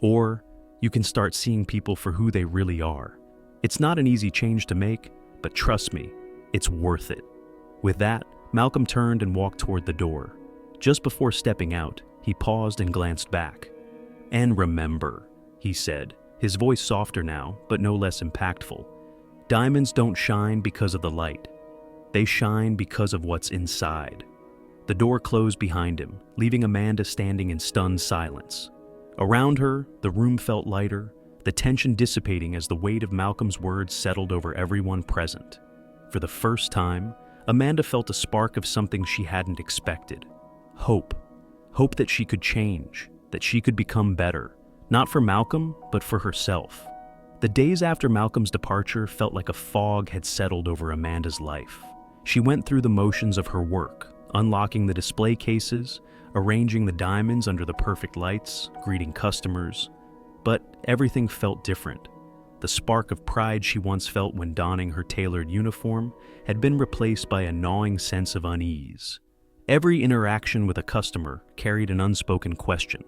or you can start seeing people for who they really are. It's not an easy change to make, but trust me, it's worth it." With that, Malcolm turned and walked toward the door. Just before stepping out, he paused and glanced back. "And remember," he said, his voice softer now, but no less impactful, "diamonds don't shine because of the light. They shine because of what's inside." The door closed behind him, leaving Amanda standing in stunned silence. Around her, the room felt lighter, the tension dissipating as the weight of Malcolm's words settled over everyone present. For the first time, Amanda felt a spark of something she hadn't expected. Hope. Hope that she could change, that she could become better, not for Malcolm, but for herself. The days after Malcolm's departure felt like a fog had settled over Amanda's life. She went through the motions of her work, unlocking the display cases, arranging the diamonds under the perfect lights, greeting customers. But everything felt different. The spark of pride she once felt when donning her tailored uniform had been replaced by a gnawing sense of unease. Every interaction with a customer carried an unspoken question.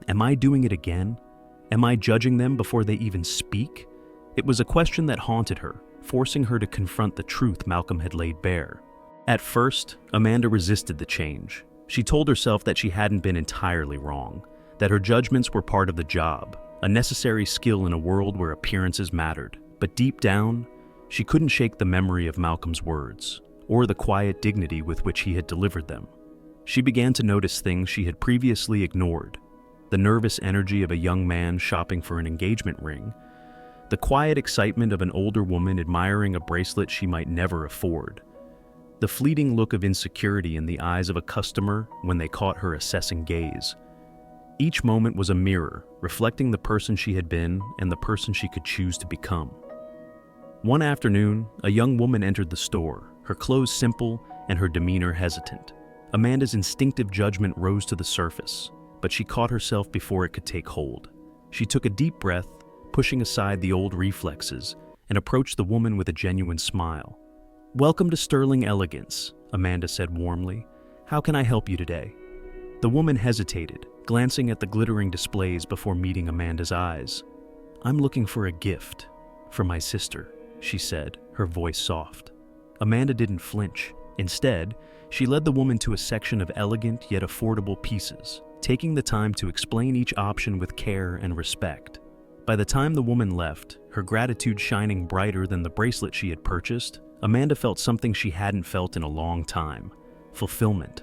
Am I doing it again? Am I judging them before they even speak? It was a question that haunted her, forcing her to confront the truth Malcolm had laid bare. At first, Amanda resisted the change. She told herself that she hadn't been entirely wrong, that her judgments were part of the job, a necessary skill in a world where appearances mattered. But deep down, she couldn't shake the memory of Malcolm's words, or the quiet dignity with which he had delivered them. She began to notice things she had previously ignored: the nervous energy of a young man shopping for an engagement ring, the quiet excitement of an older woman admiring a bracelet she might never afford, the fleeting look of insecurity in the eyes of a customer when they caught her assessing gaze. Each moment was a mirror, reflecting the person she had been and the person she could choose to become. One afternoon, a young woman entered the store, her clothes simple and her demeanor hesitant. Amanda's instinctive judgment rose to the surface, but she caught herself before it could take hold. She took a deep breath, pushing aside the old reflexes, and approached the woman with a genuine smile. "Welcome to Sterling Elegance," Amanda said warmly. "How can I help you today?" The woman hesitated, glancing at the glittering displays before meeting Amanda's eyes. "I'm looking for a gift for my sister," she said, her voice soft. Amanda didn't flinch. Instead, she led the woman to a section of elegant yet affordable pieces, taking the time to explain each option with care and respect. By the time the woman left, her gratitude shining brighter than the bracelet she had purchased, Amanda felt something she hadn't felt in a long time: fulfillment.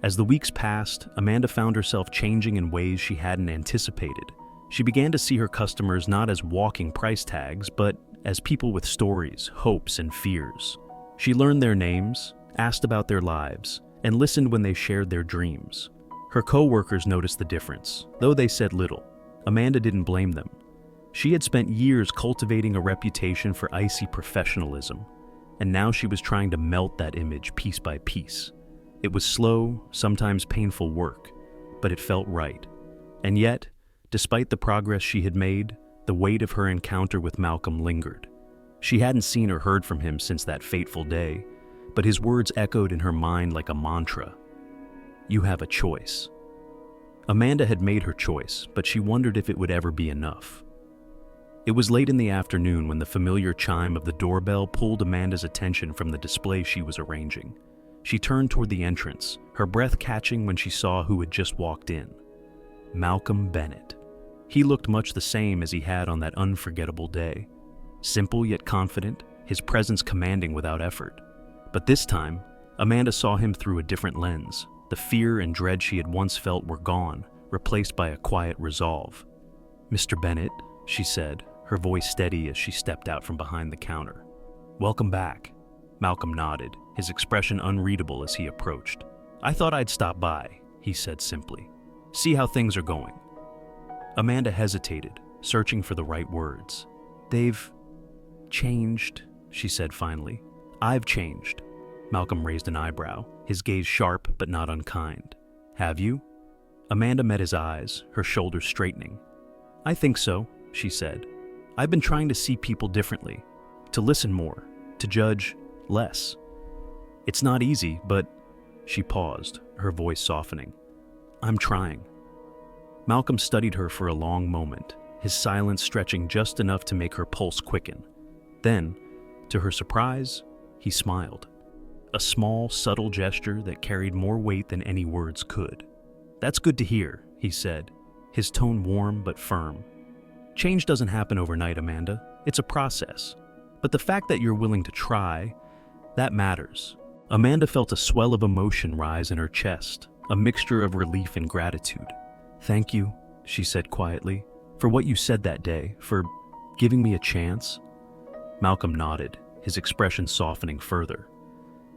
As the weeks passed, Amanda found herself changing in ways she hadn't anticipated. She began to see her customers not as walking price tags, but as people with stories, hopes, and fears. She learned their names, asked about their lives, and listened when they shared their dreams. Her co-workers noticed the difference, though they said little. Amanda didn't blame them. She had spent years cultivating a reputation for icy professionalism, and now she was trying to melt that image piece by piece. It was slow, sometimes painful work, but it felt right. And yet, despite the progress she had made, the weight of her encounter with Malcolm lingered. She hadn't seen or heard from him since that fateful day, but his words echoed in her mind like a mantra. "You have a choice." Amanda had made her choice, but she wondered if it would ever be enough. It was late in the afternoon when the familiar chime of the doorbell pulled Amanda's attention from the display she was arranging. She turned toward the entrance, her breath catching when she saw who had just walked in. Malcolm Bennett. He looked much the same as he had on that unforgettable day. Simple yet confident, his presence commanding without effort. But this time, Amanda saw him through a different lens. The fear and dread she had once felt were gone, replaced by a quiet resolve. "Mr. Bennett," she said, her voice steady as she stepped out from behind the counter. "Welcome back." Malcolm nodded, his expression unreadable as he approached. "I thought I'd stop by," he said simply. "See how things are going." Amanda hesitated, searching for the right words. "They've changed," she said finally. "I've changed." Malcolm raised an eyebrow, his gaze sharp but not unkind. "Have you?" Amanda met his eyes, her shoulders straightening. "I think so," she said. "I've been trying to see people differently, to listen more, to judge less. It's not easy, but..." She paused, her voice softening. "I'm trying." Malcolm studied her for a long moment, his silence stretching just enough to make her pulse quicken. Then, to her surprise, he smiled. A small, subtle gesture that carried more weight than any words could. "That's good to hear," he said, his tone warm but firm. "Change doesn't happen overnight, Amanda. It's a process. But the fact that you're willing to try, that matters." Amanda felt a swell of emotion rise in her chest, a mixture of relief and gratitude. "Thank you," she said quietly, "for what you said that day, for giving me a chance." Malcolm nodded, his expression softening further.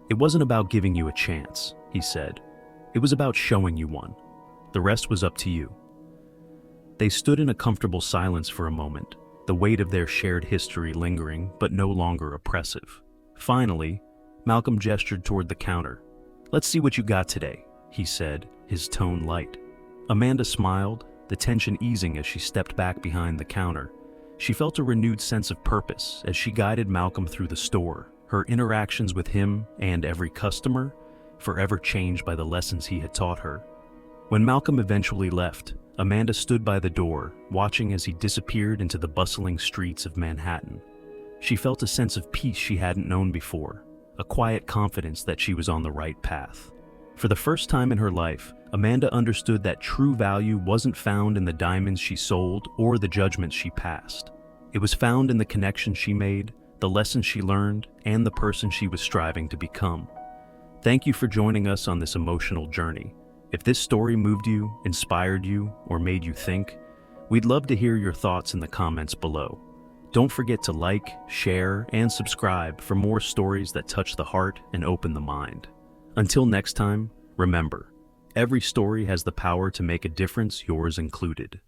"It wasn't about giving you a chance," he said. "It was about showing you one. The rest was up to you." They stood in a comfortable silence for a moment, the weight of their shared history lingering but no longer oppressive. Finally, Malcolm gestured toward the counter. "Let's see what you got today," he said, his tone light. Amanda smiled, the tension easing as she stepped back behind the counter. She felt a renewed sense of purpose as she guided Malcolm through the store, her interactions with him and every customer forever changed by the lessons he had taught her. When Malcolm eventually left, Amanda stood by the door, watching as he disappeared into the bustling streets of Manhattan. She felt a sense of peace she hadn't known before, a quiet confidence that she was on the right path. For the first time in her life, Amanda understood that true value wasn't found in the diamonds she sold or the judgments she passed. It was found in the connections she made, the lessons she learned, and the person she was striving to become. Thank you for joining us on this emotional journey. If this story moved you, inspired you, or made you think, we'd love to hear your thoughts in the comments below. Don't forget to like, share, and subscribe for more stories that touch the heart and open the mind. Until next time, remember, every story has the power to make a difference, yours included.